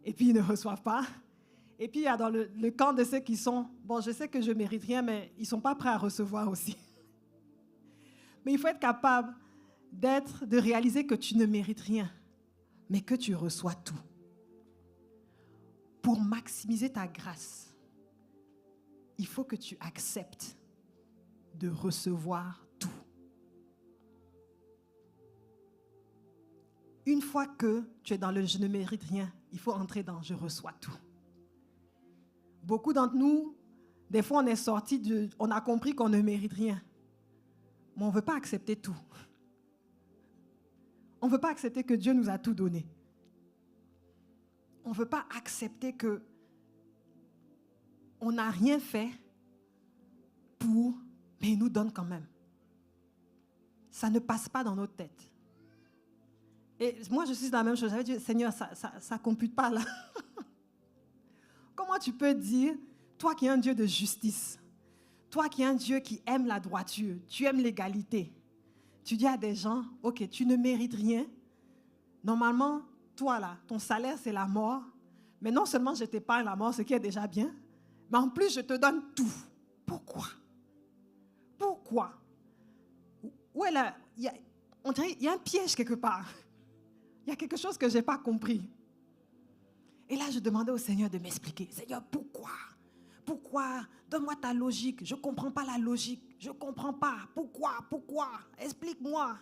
S1: et puis ils ne reçoivent pas. Et puis il y a dans le camp de ceux qui sont « bon, je sais que je ne mérite rien, mais ils ne sont pas prêts à recevoir aussi ». Mais il faut être capable de réaliser que tu ne mérites rien, mais que tu reçois tout. Pour maximiser ta grâce, il faut que tu acceptes de recevoir tout. Une fois que tu es dans le « je ne mérite rien », il faut entrer dans « je reçois tout ». Beaucoup d'entre nous, des fois on est sortis on a compris qu'on ne mérite rien, mais on ne veut pas accepter tout. On ne veut pas accepter que Dieu nous a tout donné. On ne veut pas accepter que on n'a rien fait pour, mais il nous donne quand même. Ça ne passe pas dans notre tête. Et moi, je suis dans la même chose. J'avais dit, Seigneur, ça ne compute pas là. Comment tu peux dire, toi qui es un Dieu de justice, toi qui es un Dieu qui aime la droiture, tu aimes l'égalité, tu dis à des gens, ok, tu ne mérites rien. Normalement, toi là, ton salaire c'est la mort, mais non seulement je t'épargne la mort, ce qui est déjà bien, mais en plus je te donne tout. Pourquoi? Pourquoi? Où est là? On dirait qu'il y a un piège quelque part. Il y a quelque chose que je n'ai pas compris. Et là, je demandais au Seigneur de m'expliquer. Seigneur, pourquoi? Pourquoi? Donne-moi ta logique. Je ne comprends pas la logique. Je ne comprends pas. Pourquoi? Pourquoi? Explique-moi.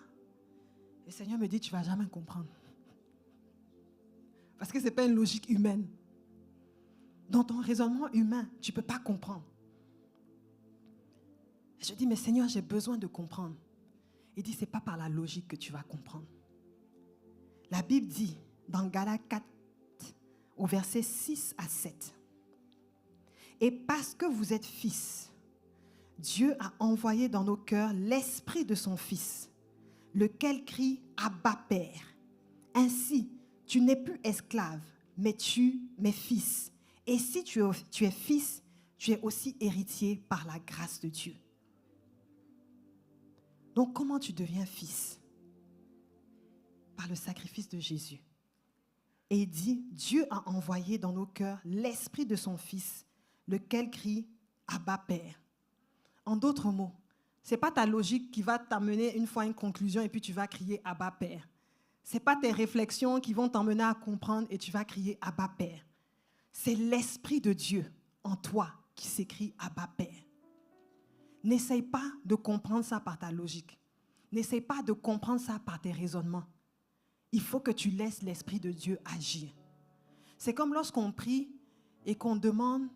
S1: Et le Seigneur me dit, tu ne vas jamais comprendre. Parce que ce n'est pas une logique humaine. Dans ton raisonnement humain, tu ne peux pas comprendre. Et je dis, mais Seigneur, j'ai besoin de comprendre. Il dit, ce n'est pas par la logique que tu vas comprendre. La Bible dit, dans Galates 4, au verset 6 à 7, « Et parce que vous êtes fils, Dieu a envoyé dans nos cœurs l'esprit de son Fils, lequel crie « Abba, Père ». Ainsi, tu n'es plus esclave, mais tu es fils. Et si tu es fils, tu es aussi héritier par la grâce de Dieu. » Donc, comment tu deviens fils? Par le sacrifice de Jésus. Et il dit, Dieu a envoyé dans nos cœurs l'esprit de son Fils, lequel crie « Abba, Père ». En d'autres mots, ce n'est pas ta logique qui va t'amener une fois à une conclusion et puis tu vas crier « Abba, Père ». Ce n'est pas tes réflexions qui vont t'emmener à comprendre et tu vas crier « Abba, Père ». C'est l'Esprit de Dieu en toi qui s'écrit « Abba, Père ». N'essaye pas de comprendre ça par ta logique. N'essaye pas de comprendre ça par tes raisonnements. Il faut que tu laisses l'Esprit de Dieu agir. C'est comme lorsqu'on prie et qu'on demande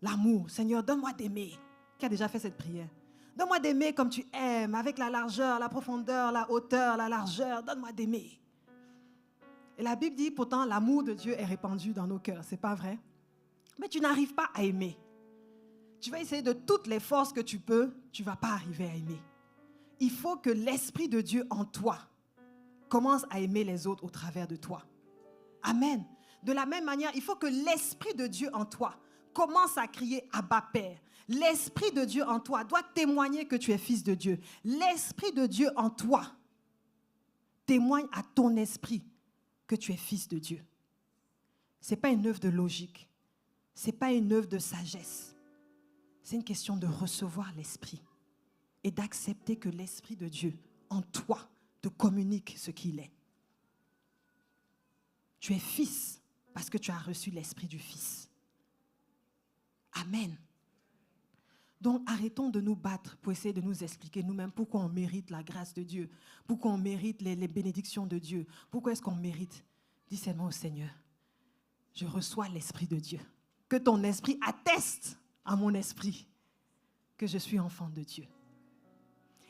S1: l'amour. Seigneur, donne-moi d'aimer. Qui a déjà fait cette prière? Donne-moi d'aimer comme tu aimes, avec la largeur, la profondeur, la hauteur, la largeur. Donne-moi d'aimer. Et la Bible dit, pourtant, l'amour de Dieu est répandu dans nos cœurs. C'est pas vrai? Mais tu n'arrives pas à aimer. Tu vas essayer de toutes les forces que tu peux, tu ne vas pas arriver à aimer. Il faut que l'Esprit de Dieu en toi commence à aimer les autres au travers de toi. Amen. De la même manière, il faut que l'Esprit de Dieu en toi commence à crier Abba Père. L'Esprit de Dieu en toi doit témoigner que tu es fils de Dieu. L'Esprit de Dieu en toi témoigne à ton esprit que tu es fils de Dieu. Ce n'est pas une œuvre de logique. Ce n'est pas une œuvre de sagesse. C'est une question de recevoir l'Esprit et d'accepter que l'Esprit de Dieu en toi te communique ce qu'il est. Tu es fils parce que tu as reçu l'Esprit du Fils. Amen.
S3: Donc, arrêtons de nous battre pour essayer de nous expliquer nous-mêmes pourquoi on mérite la grâce de Dieu, pourquoi on mérite les bénédictions de Dieu, pourquoi est-ce qu'on mérite. Dis seulement au Seigneur, je reçois l'Esprit de Dieu. Que ton esprit atteste à mon esprit que je suis enfant de Dieu.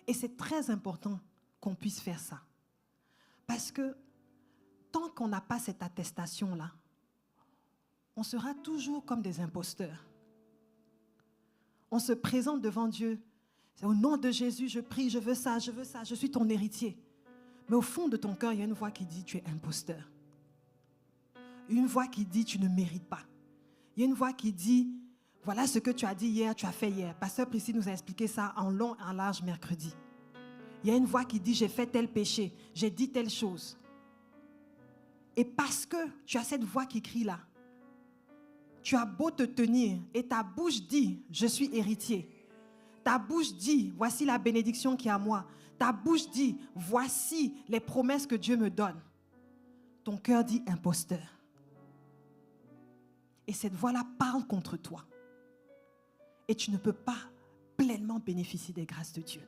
S3: Et c'est très important qu'on puisse faire ça. Parce que tant qu'on n'a pas cette attestation-là, on sera toujours comme des imposteurs. On se présente devant Dieu. C'est au nom de Jésus, je prie, je veux ça, je suis ton héritier. Mais au fond de ton cœur, il y a une voix qui dit tu es imposteur. Une voix qui dit tu ne mérites pas. Il y a une voix qui dit voilà ce que tu as dit hier, tu as fait hier. Pasteur Priscille nous a expliqué ça en long et en large mercredi. Il y a une voix qui dit j'ai fait tel péché, j'ai dit telle chose. Et parce que tu as cette voix qui crie là, tu as beau te tenir et ta bouche dit je suis héritier. Ta bouche dit voici la bénédiction qui est à moi. Ta bouche dit voici les promesses que Dieu me donne. Ton cœur dit imposteur. Et cette voix-là parle contre toi. Et tu ne peux pas pleinement bénéficier des grâces de Dieu.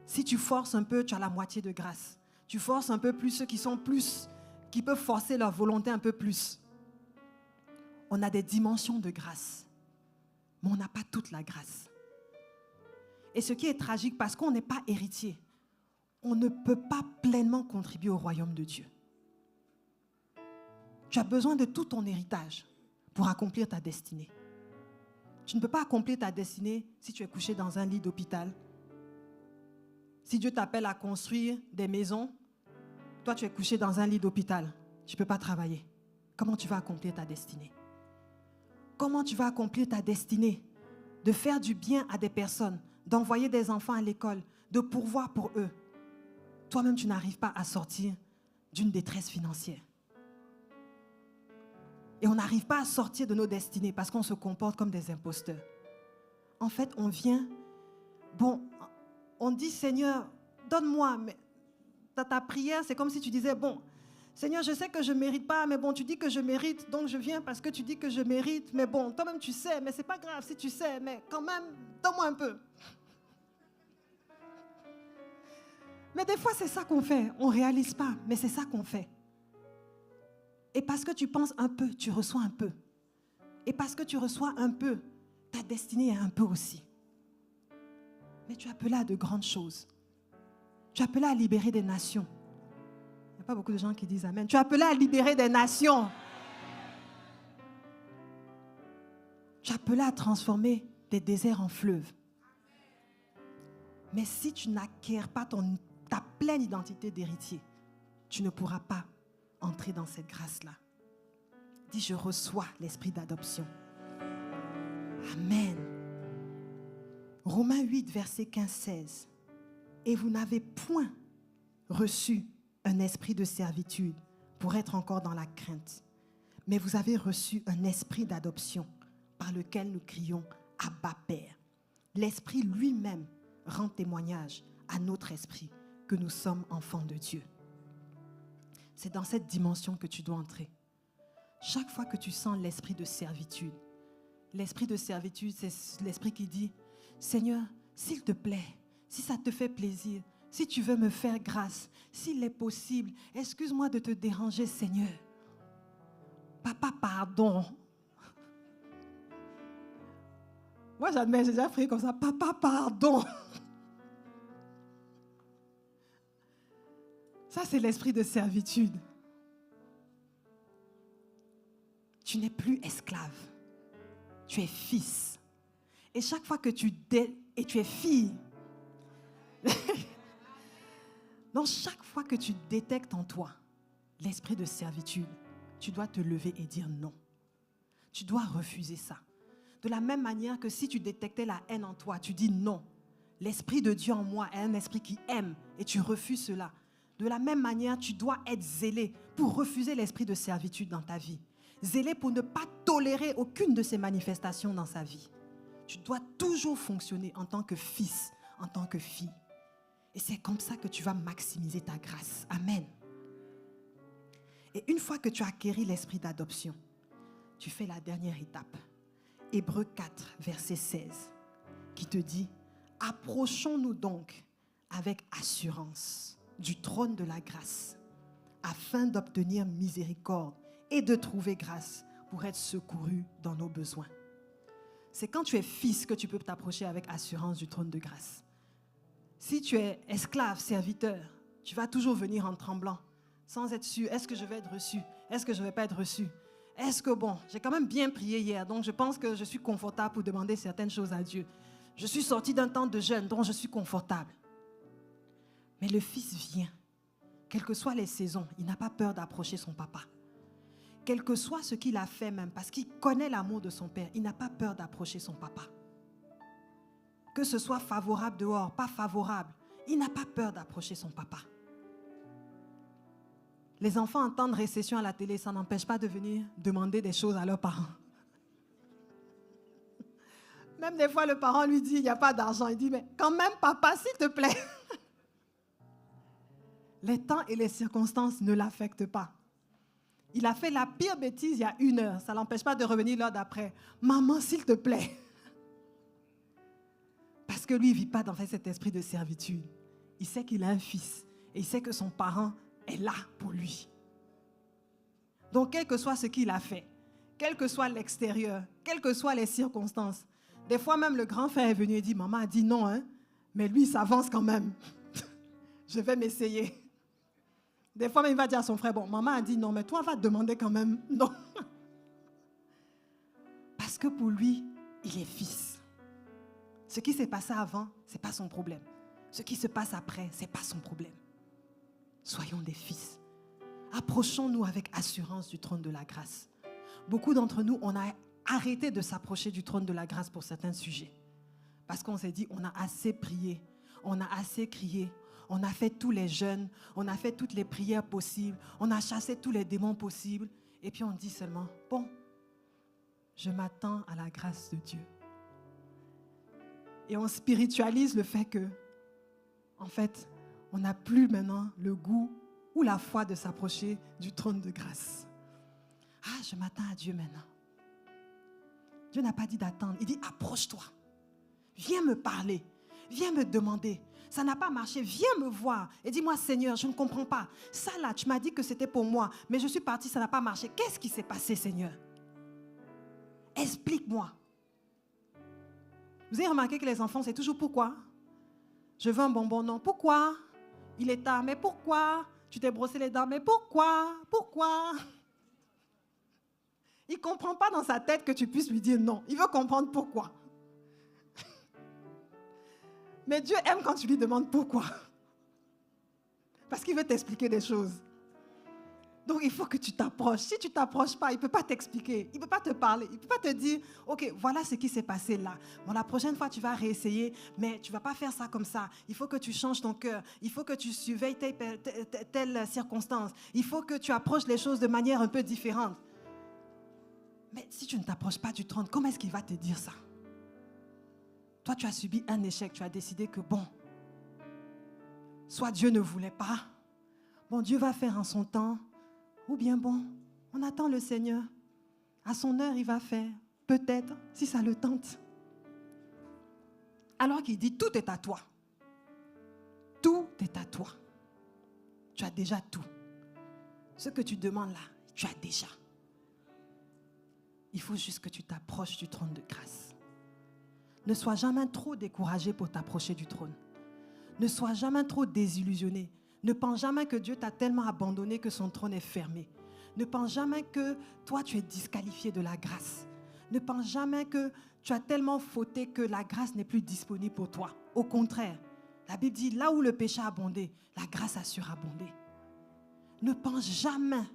S3: Si tu forces un peu, tu as la moitié de grâce. Tu forces un peu plus ceux qui peuvent forcer leur volonté un peu plus. On a des dimensions de grâce, mais on n'a pas toute la grâce. Et ce qui est tragique, parce qu'on n'est pas héritier, on ne peut pas pleinement contribuer au royaume de Dieu. Tu as besoin de tout ton héritage pour accomplir ta destinée. Tu ne peux pas accomplir ta destinée si tu es couché dans un lit d'hôpital. Si Dieu t'appelle à construire des maisons, toi tu es couché dans un lit d'hôpital. Tu ne peux pas travailler. Comment tu vas accomplir ta destinée? Comment tu vas accomplir ta destinée? De faire du bien à des personnes, d'envoyer des enfants à l'école, de pourvoir pour eux. Toi-même, tu n'arrives pas à sortir d'une détresse financière. Et on n'arrive pas à sortir de nos destinées parce qu'on se comporte comme des imposteurs. En fait, on vient, on dit Seigneur, donne-moi, mais dans ta prière, c'est comme si tu disais, Seigneur, je sais que je ne mérite pas, mais tu dis que je mérite, donc je viens parce que tu dis que je mérite, mais toi-même tu sais, mais ce n'est pas grave si tu sais, mais quand même, donne-moi un peu. Mais des fois, c'est ça qu'on fait, on ne réalise pas, mais c'est ça qu'on fait. Et parce que tu penses un peu, tu reçois un peu. Et parce que tu reçois un peu, ta destinée est un peu aussi. Mais tu es appelé à de grandes choses. Tu es appelé à libérer des nations. Il n'y a pas beaucoup de gens qui disent Amen. Tu es appelé à libérer des nations. Tu es appelé à transformer des déserts en fleuves. Mais si tu n'acquiers pas ta pleine identité d'héritier, tu ne pourras pas entrer dans cette grâce-là. Dis, je reçois l'esprit d'adoption. Amen. Romains 8, verset 15-16. Et vous n'avez point reçu un esprit de servitude pour être encore dans la crainte, mais vous avez reçu un esprit d'adoption par lequel nous crions Abba Père. L'esprit lui-même rend témoignage à notre esprit que nous sommes enfants de Dieu. C'est dans cette dimension que tu dois entrer. Chaque fois que tu sens l'esprit de servitude, c'est l'esprit qui dit, Seigneur, s'il te plaît, si ça te fait plaisir, si tu veux me faire grâce, s'il est possible, excuse-moi de te déranger, Seigneur. Papa, pardon. Moi, j'admets, j'ai déjà prié comme ça, Papa, pardon. Ça, c'est l'esprit de servitude. Tu n'es plus esclave. Tu es fils. Et chaque fois que tu es fille, donc chaque fois que tu détectes en toi l'esprit de servitude, tu dois te lever et dire non. Tu dois refuser ça. De la même manière que si tu détectais la haine en toi, tu dis non. L'esprit de Dieu en moi est un esprit qui aime et tu refuses cela. De la même manière, tu dois être zélé pour refuser l'esprit de servitude dans ta vie. Zélé pour ne pas tolérer aucune de ces manifestations dans sa vie. Tu dois toujours fonctionner en tant que fils, en tant que fille. Et c'est comme ça que tu vas maximiser ta grâce. Amen. Et une fois que tu as acquéri l'esprit d'adoption, tu fais la dernière étape. Hébreux 4, verset 16, qui te dit « Approchons-nous donc avec assurance du trône de la grâce, afin d'obtenir miséricorde et de trouver grâce pour être secouru dans nos besoins. » C'est quand tu es fils que tu peux t'approcher avec assurance du trône de grâce. Si tu es esclave, serviteur, tu vas toujours venir en tremblant, sans être sûr, est-ce que je vais être reçu? Est-ce que je ne vais pas être reçu? Est-ce que j'ai quand même bien prié hier, donc je pense que je suis confortable pour demander certaines choses à Dieu. Je suis sorti d'un temps de jeûne, donc je suis confortable. Mais le fils vient, quelles que soient les saisons, il n'a pas peur d'approcher son papa. Quel que soit ce qu'il a fait même, parce qu'il connaît l'amour de son père, il n'a pas peur d'approcher son papa. Que ce soit favorable dehors, pas favorable, il n'a pas peur d'approcher son papa. Les enfants entendent récession à la télé, ça n'empêche pas de venir demander des choses à leurs parents. Même des fois, le parent lui dit, il n'y a pas d'argent. Il dit, mais quand même, papa, s'il te plaît. Les temps et les circonstances ne l'affectent pas. Il a fait la pire bêtise il y a 1 heure. Ça ne l'empêche pas de revenir l'heure d'après. Maman, s'il te plaît. Parce que lui, il ne vit pas dans cet esprit de servitude. Il sait qu'il a un fils. Et il sait que son parent est là pour lui. Donc, quel que soit ce qu'il a fait, quel que soit l'extérieur, quelles que soient les circonstances, des fois même le grand frère est venu et dit, maman a dit non, hein, mais lui, il s'avance quand même. Je vais m'essayer. Des fois, même, il va dire à son frère, bon, maman a dit non, mais toi, va demander quand même non. Parce que pour lui, il est fils. Ce qui s'est passé avant, ce n'est pas son problème. Ce qui se passe après, ce n'est pas son problème. Soyons des fils. Approchons-nous avec assurance du trône de la grâce. Beaucoup d'entre nous, on a arrêté de s'approcher du trône de la grâce pour certains sujets. Parce qu'on s'est dit, on a assez prié, on a assez crié, on a fait tous les jeûnes, on a fait toutes les prières possibles, on a chassé tous les démons possibles. Et puis on dit seulement, bon, je m'attends à la grâce de Dieu. Et on spiritualise le fait que, en fait, on n'a plus maintenant le goût ou la foi de s'approcher du trône de grâce. Ah, je m'attends à Dieu maintenant. Dieu n'a pas dit d'attendre, il dit approche-toi. Viens me parler, viens me demander. Ça n'a pas marché, viens me voir et dis-moi Seigneur, je ne comprends pas. Ça là, tu m'as dit que c'était pour moi, mais je suis partie, ça n'a pas marché. Qu'est-ce qui s'est passé Seigneur? Explique-moi. Vous avez remarqué que les enfants, c'est toujours pourquoi? Je veux un bonbon, non. Pourquoi? Il est tard, mais pourquoi? Tu t'es brossé les dents, mais pourquoi? Pourquoi? Il ne comprend pas dans sa tête que tu puisses lui dire non. Il veut comprendre pourquoi. Mais Dieu aime quand tu lui demandes pourquoi. Parce qu'il veut t'expliquer des choses. Donc il faut que tu t'approches. Si tu ne t'approches pas, il ne peut pas t'expliquer. Il ne peut pas te parler. Il ne peut pas te dire, ok, voilà ce qui s'est passé là. Bon, la prochaine fois, tu vas réessayer, mais tu ne vas pas faire ça comme ça. Il faut que tu changes ton cœur. Il faut que tu surveilles telle circonstance. Il faut que tu approches les choses de manière un peu différente. Mais si tu ne t'approches pas du trône, comment est-ce qu'il va te dire ça? Toi, tu as subi un échec. Tu as décidé que bon, soit Dieu ne voulait pas. Bon, Dieu va faire en son temps. Ou bien bon, on attend le Seigneur. À son heure, il va faire. Peut-être, si ça le tente. Alors qu'il dit, tout est à toi. Tout est à toi. Tu as déjà tout. Ce que tu demandes là, tu as déjà. Il faut juste que tu t'approches du trône de grâce. Ne sois jamais trop découragé pour t'approcher du trône. Ne sois jamais trop désillusionné. Ne pense jamais que Dieu t'a tellement abandonné que son trône est fermé. Ne pense jamais que toi, tu es disqualifié de la grâce. Ne pense jamais que tu as tellement fauté que la grâce n'est plus disponible pour toi. Au contraire, la Bible dit, là où le péché a abondé, la grâce a surabondé. Ne pense jamais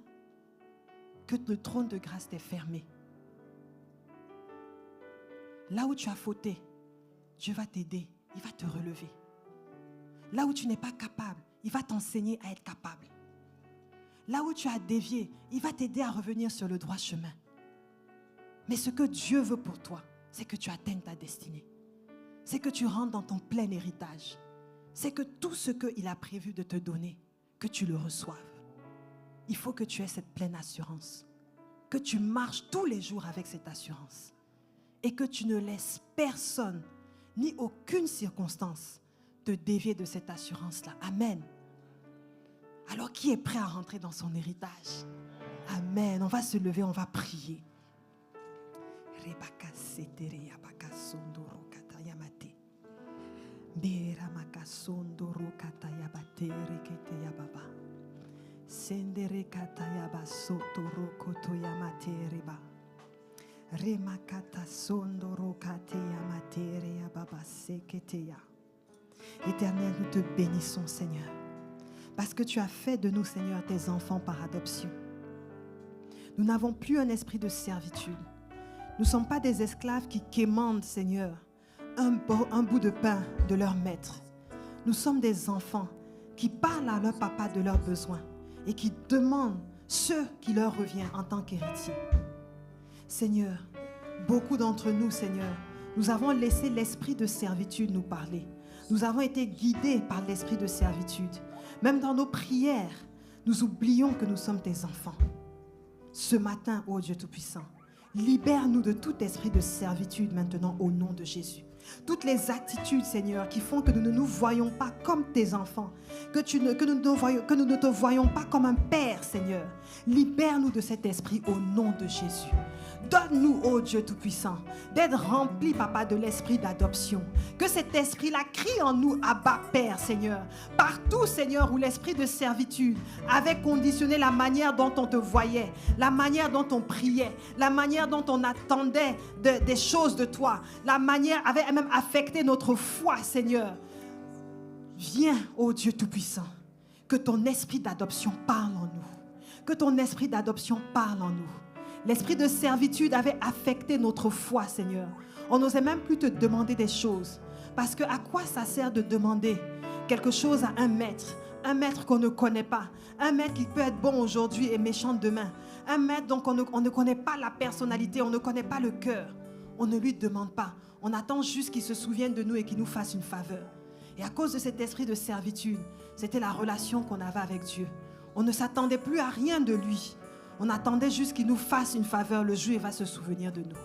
S3: que le trône de grâce t'est fermé. Là où tu as fauté, Dieu va t'aider, il va te relever. Là où tu n'es pas capable, il va t'enseigner à être capable. Là où tu as dévié, il va t'aider à revenir sur le droit chemin. Mais ce que Dieu veut pour toi, c'est que tu atteignes ta destinée. C'est que tu rentres dans ton plein héritage. C'est que tout ce qu'il a prévu de te donner, que tu le reçoives. Il faut que tu aies cette pleine assurance. Que tu marches tous les jours avec cette assurance. et que tu ne laisses personne, ni aucune circonstance, te dévier de cette assurance-là. Amen. Alors, qui est prêt à rentrer dans son héritage? Amen. On va se lever, on va prier. Éternel, nous te bénissons, Seigneur, parce que tu as fait de nous, Seigneur, tes enfants par adoption. Nous n'avons plus un esprit de servitude. Nous ne sommes pas des esclaves qui quémandent, Seigneur, un bout de pain de leur maître. Nous sommes des enfants qui parlent à leur papa de leurs besoins et qui demandent ce qui leur revient en tant qu'héritiers. Seigneur, beaucoup d'entre nous, Seigneur, nous avons laissé l'esprit de servitude nous parler. Nous avons été guidés par l'esprit de servitude. Même dans nos prières, nous oublions que nous sommes tes enfants. Ce matin, ô Dieu Tout-Puissant, libère-nous de tout esprit de servitude maintenant au nom de Jésus. Toutes les attitudes, Seigneur, qui font que nous ne nous voyons pas comme tes enfants, que nous ne te voyons pas comme un père, Seigneur. Libère-nous de cet esprit au nom de Jésus. Donne-nous, ô Dieu Tout-Puissant, d'être remplis, Papa, de l'esprit d'adoption. Que cet esprit-là crie en nous, Abba, Père, Seigneur. Partout, Seigneur, où l'esprit de servitude avait conditionné la manière dont on te voyait, la manière dont on priait, la manière dont on attendait des choses de toi, la manière avait même affecté notre foi, Seigneur. Viens, ô Dieu Tout-Puissant, que ton esprit d'adoption parle en nous. Que ton esprit d'adoption parle en nous. L'esprit de servitude avait affecté notre foi, Seigneur. On n'osait même plus te demander des choses. Parce que à quoi ça sert de demander quelque chose à un maître qu'on ne connaît pas, un maître qui peut être bon aujourd'hui et méchant demain, un maître dont on ne connaît pas la personnalité, on ne connaît pas le cœur. On ne lui demande pas. On attend juste qu'il se souvienne de nous et qu'il nous fasse une faveur. Et à cause de cet esprit de servitude, c'était la relation qu'on avait avec Dieu. On ne s'attendait plus à rien de lui. On attendait juste qu'il nous fasse une faveur le jour où il va se souvenir de nous.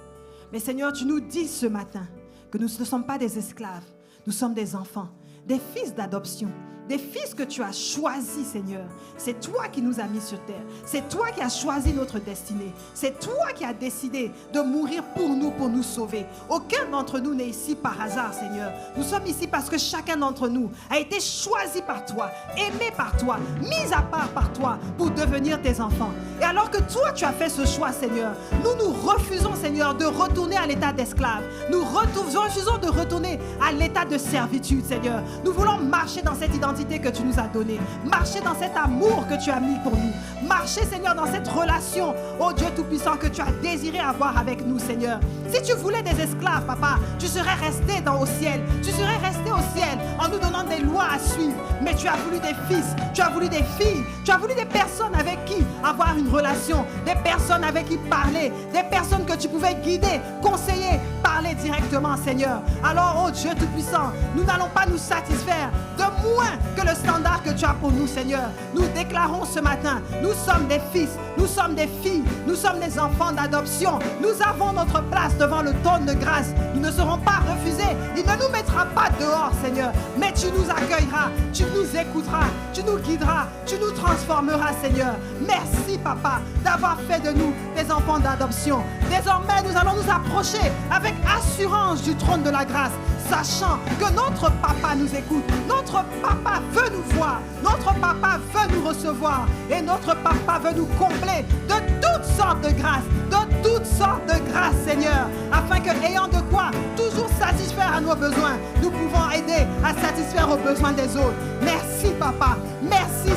S3: Mais Seigneur, tu nous dis ce matin que nous ne sommes pas des esclaves. Nous sommes des enfants, des fils d'adoption, des fils que tu as choisis, Seigneur. C'est toi qui nous as mis sur terre. C'est toi qui as choisi notre destinée. C'est toi qui as décidé de mourir pour nous sauver. Aucun d'entre nous n'est ici par hasard, Seigneur. Nous sommes ici parce que chacun d'entre nous a été choisi par toi, aimé par toi, mis à part par toi pour devenir tes enfants. Et alors que toi, tu as fait ce choix, Seigneur, nous refusons, Seigneur, de retourner à l'état d'esclave. Nous refusons de retourner à l'état de servitude, Seigneur. Nous voulons marcher dans cette identité que tu nous as donnée. Marcher dans cet amour que tu as mis pour nous. Marcher, Seigneur, dans cette relation, oh Dieu Tout-Puissant, que tu as désiré avoir avec nous, Seigneur. Si tu voulais des esclaves, Papa, tu serais resté au ciel. Tu serais resté au ciel en nous donnant des lois à suivre. Mais tu as voulu des fils, tu as voulu des filles, tu as voulu des personnes avec qui avoir une relation, des personnes avec qui parler, des personnes que tu pouvais guider, conseiller, parler directement, Seigneur. Alors, oh Dieu Tout-Puissant, nous n'allons pas nous satisfaire de moins que le standard que tu as pour nous, Seigneur. Nous déclarons ce matin, nous sommes des fils, nous sommes des filles, nous sommes des enfants d'adoption. Nous avons notre place devant le trône de grâce. Nous ne serons pas refusés. Il ne nous mettra pas dehors, Seigneur, mais tu nous accueilleras, tu nous écouteras, tu nous guideras, tu nous transformeras, Seigneur. Merci, Papa, d'avoir fait de nous des enfants d'adoption. Désormais, nous allons nous approcher avec assurance du trône de la grâce, sachant que notre Papa nous écoute, notre Papa veut nous voir, notre Papa veut nous recevoir et notre Papa veut nous combler de toutes sortes de grâces, de toutes sortes de grâces, Seigneur, afin que, ayant de quoi toujours satisfaire à nos besoins, nous pouvons aider à satisfaire aux besoins des autres. Merci, Papa, merci,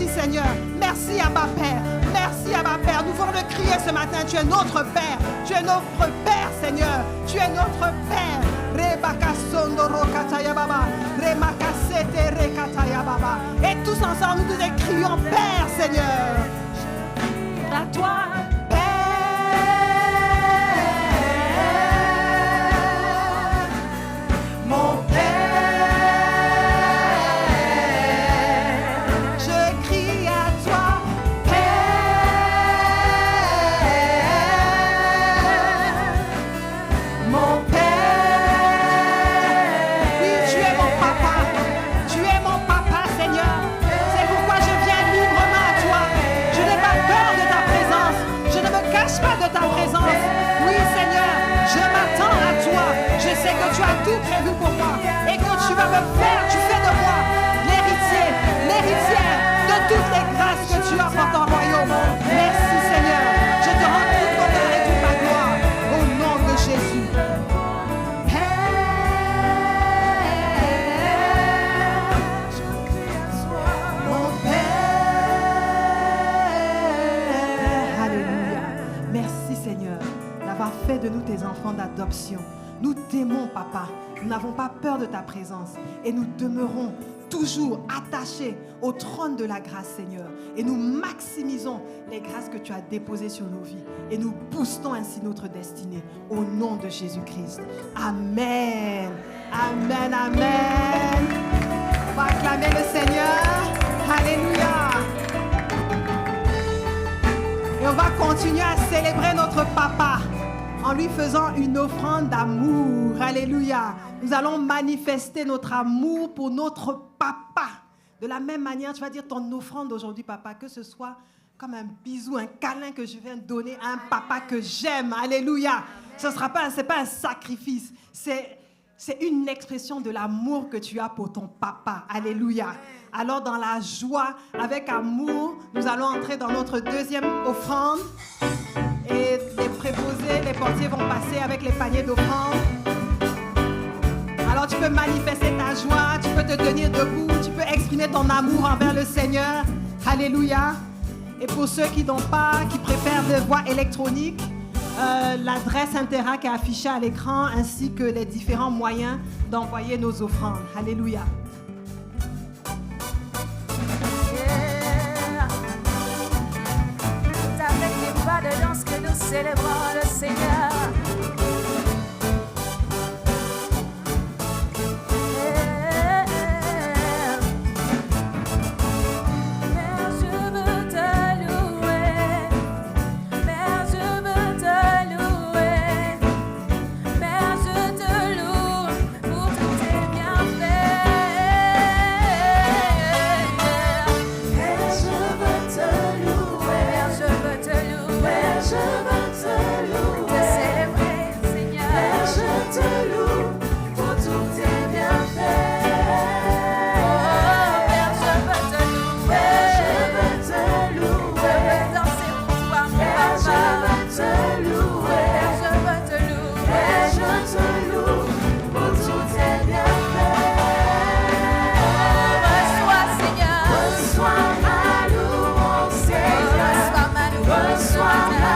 S3: Seigneur, merci, Abba Père, merci, Abba Père. Nous voulons le crier ce matin, tu es notre Père, tu es notre Père, Seigneur, tu es notre Père. Et tous ensemble, nous te crions Père, Seigneur. À toi, Père, mon Père. Je crie à toi, Père. sais que tu as tout prévu pour moi et que tu vas me faire, tu fais de moi l'héritière de toutes les grâces que tu as pour ton royaume. Merci Seigneur. Je te rends toute l'honneur et toute la gloire au nom de Jésus. Mon Père. Alléluia. Merci Seigneur d'avoir fait de nous tes enfants d'adoption. Nous t'aimons, Papa. Nous n'avons pas peur de ta présence et nous demeurons toujours attachés au trône de la grâce, Seigneur. Et nous maximisons les grâces que tu as déposées sur nos vies et nous boostons ainsi notre destinée au nom de Jésus-Christ. Amen. Amen, amen. On va acclamer le Seigneur. Alléluia. Et on va continuer à célébrer notre Papa en lui faisant une offrande d'amour. Alléluia. Nous allons manifester notre amour pour notre Papa. De la même manière, tu vas dire ton offrande aujourd'hui, Papa, que ce soit comme un bisou, un câlin que je viens donner à un Papa que j'aime. Alléluia. Ce sera pas, c'est pas un sacrifice. C'est une expression de l'amour que tu as pour ton Papa. Alléluia. Alors, dans la joie, avec amour, nous allons entrer dans notre deuxième offrande. Et les préposés, les portiers vont passer avec les paniers d'offrande. Alors tu peux manifester ta joie, tu peux te tenir debout, tu peux exprimer ton amour envers le Seigneur. Alléluia. Et pour ceux qui n'ont pas, qui préfèrent les voies électroniques, l'adresse Interac est affichée à l'écran ainsi que les différents moyens d'envoyer nos offrandes. Alléluia.
S2: De danse que nous célébrons le Seigneur. Père, je veux te louer. Père, je veux te louer. Père, je te loue pour tous tes bienfaits. Père, je veux te louer. Père, je veux te louer. Je veux te louer, te célébrer, Seigneur. Père, je te loue pour tous tes bienfaits. Oh, Père, je veux te louer. Je veux te louer. Je veux danser pour toi, mon Père, Papa. Je veux te louer. Père, je veux te louer. Père, je te loue pour tous tes bienfaits. Oh, reçois, Seigneur. Reçois ma louange, Seigneur. Reçois ma louange. Reçois ma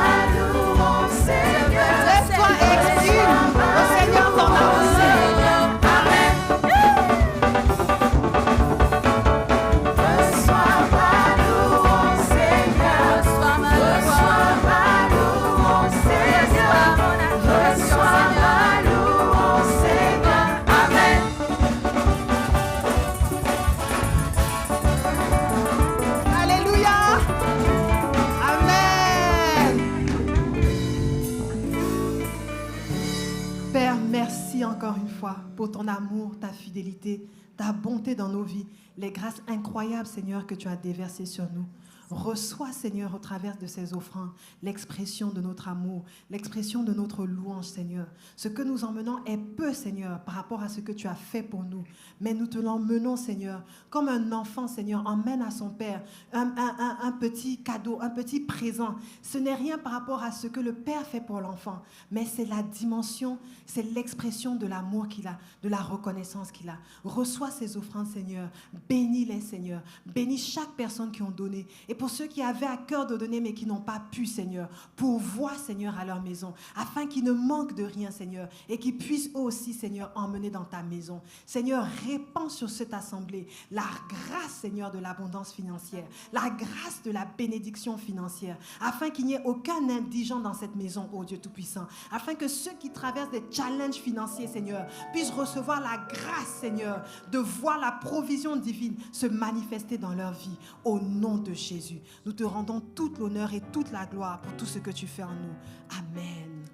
S3: pour ton amour, ta fidélité, ta bonté dans nos vies, les grâces incroyables, Seigneur, que tu as déversées sur nous. Reçois, Seigneur, au travers de ces offrandes, l'expression de notre amour, l'expression de notre louange, Seigneur. Ce que nous emmenons est peu, Seigneur, par rapport à ce que tu as fait pour nous. Mais nous te l'emmenons, Seigneur, comme un enfant, Seigneur, emmène à son Père un petit cadeau, un petit présent. Ce n'est rien par rapport à ce que le Père fait pour l'enfant, mais c'est la dimension, c'est l'expression de l'amour qu'il a, de la reconnaissance qu'il a. Reçois ces offrandes, Seigneur. Bénis-les, Seigneur. Bénis chaque personne qui ont donné. Et pour ceux qui avaient à cœur de donner mais qui n'ont pas pu, Seigneur, pourvois, Seigneur, à leur maison, afin qu'ils ne manquent de rien, Seigneur, et qu'ils puissent eux aussi, Seigneur, emmener dans ta maison. Seigneur, répands sur cette assemblée la grâce, Seigneur, de l'abondance financière, la grâce de la bénédiction financière, afin qu'il n'y ait aucun indigent dans cette maison, ô Dieu Tout-Puissant, afin que ceux qui traversent des challenges financiers, Seigneur, puissent recevoir la grâce, Seigneur, de voir la provision divine se manifester dans leur vie, au nom de Jésus. Nous te rendons toute l'honneur et toute la gloire pour tout ce que tu fais en nous. Amen.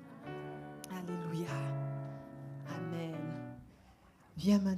S3: Alléluia. Amen. Viens maintenant.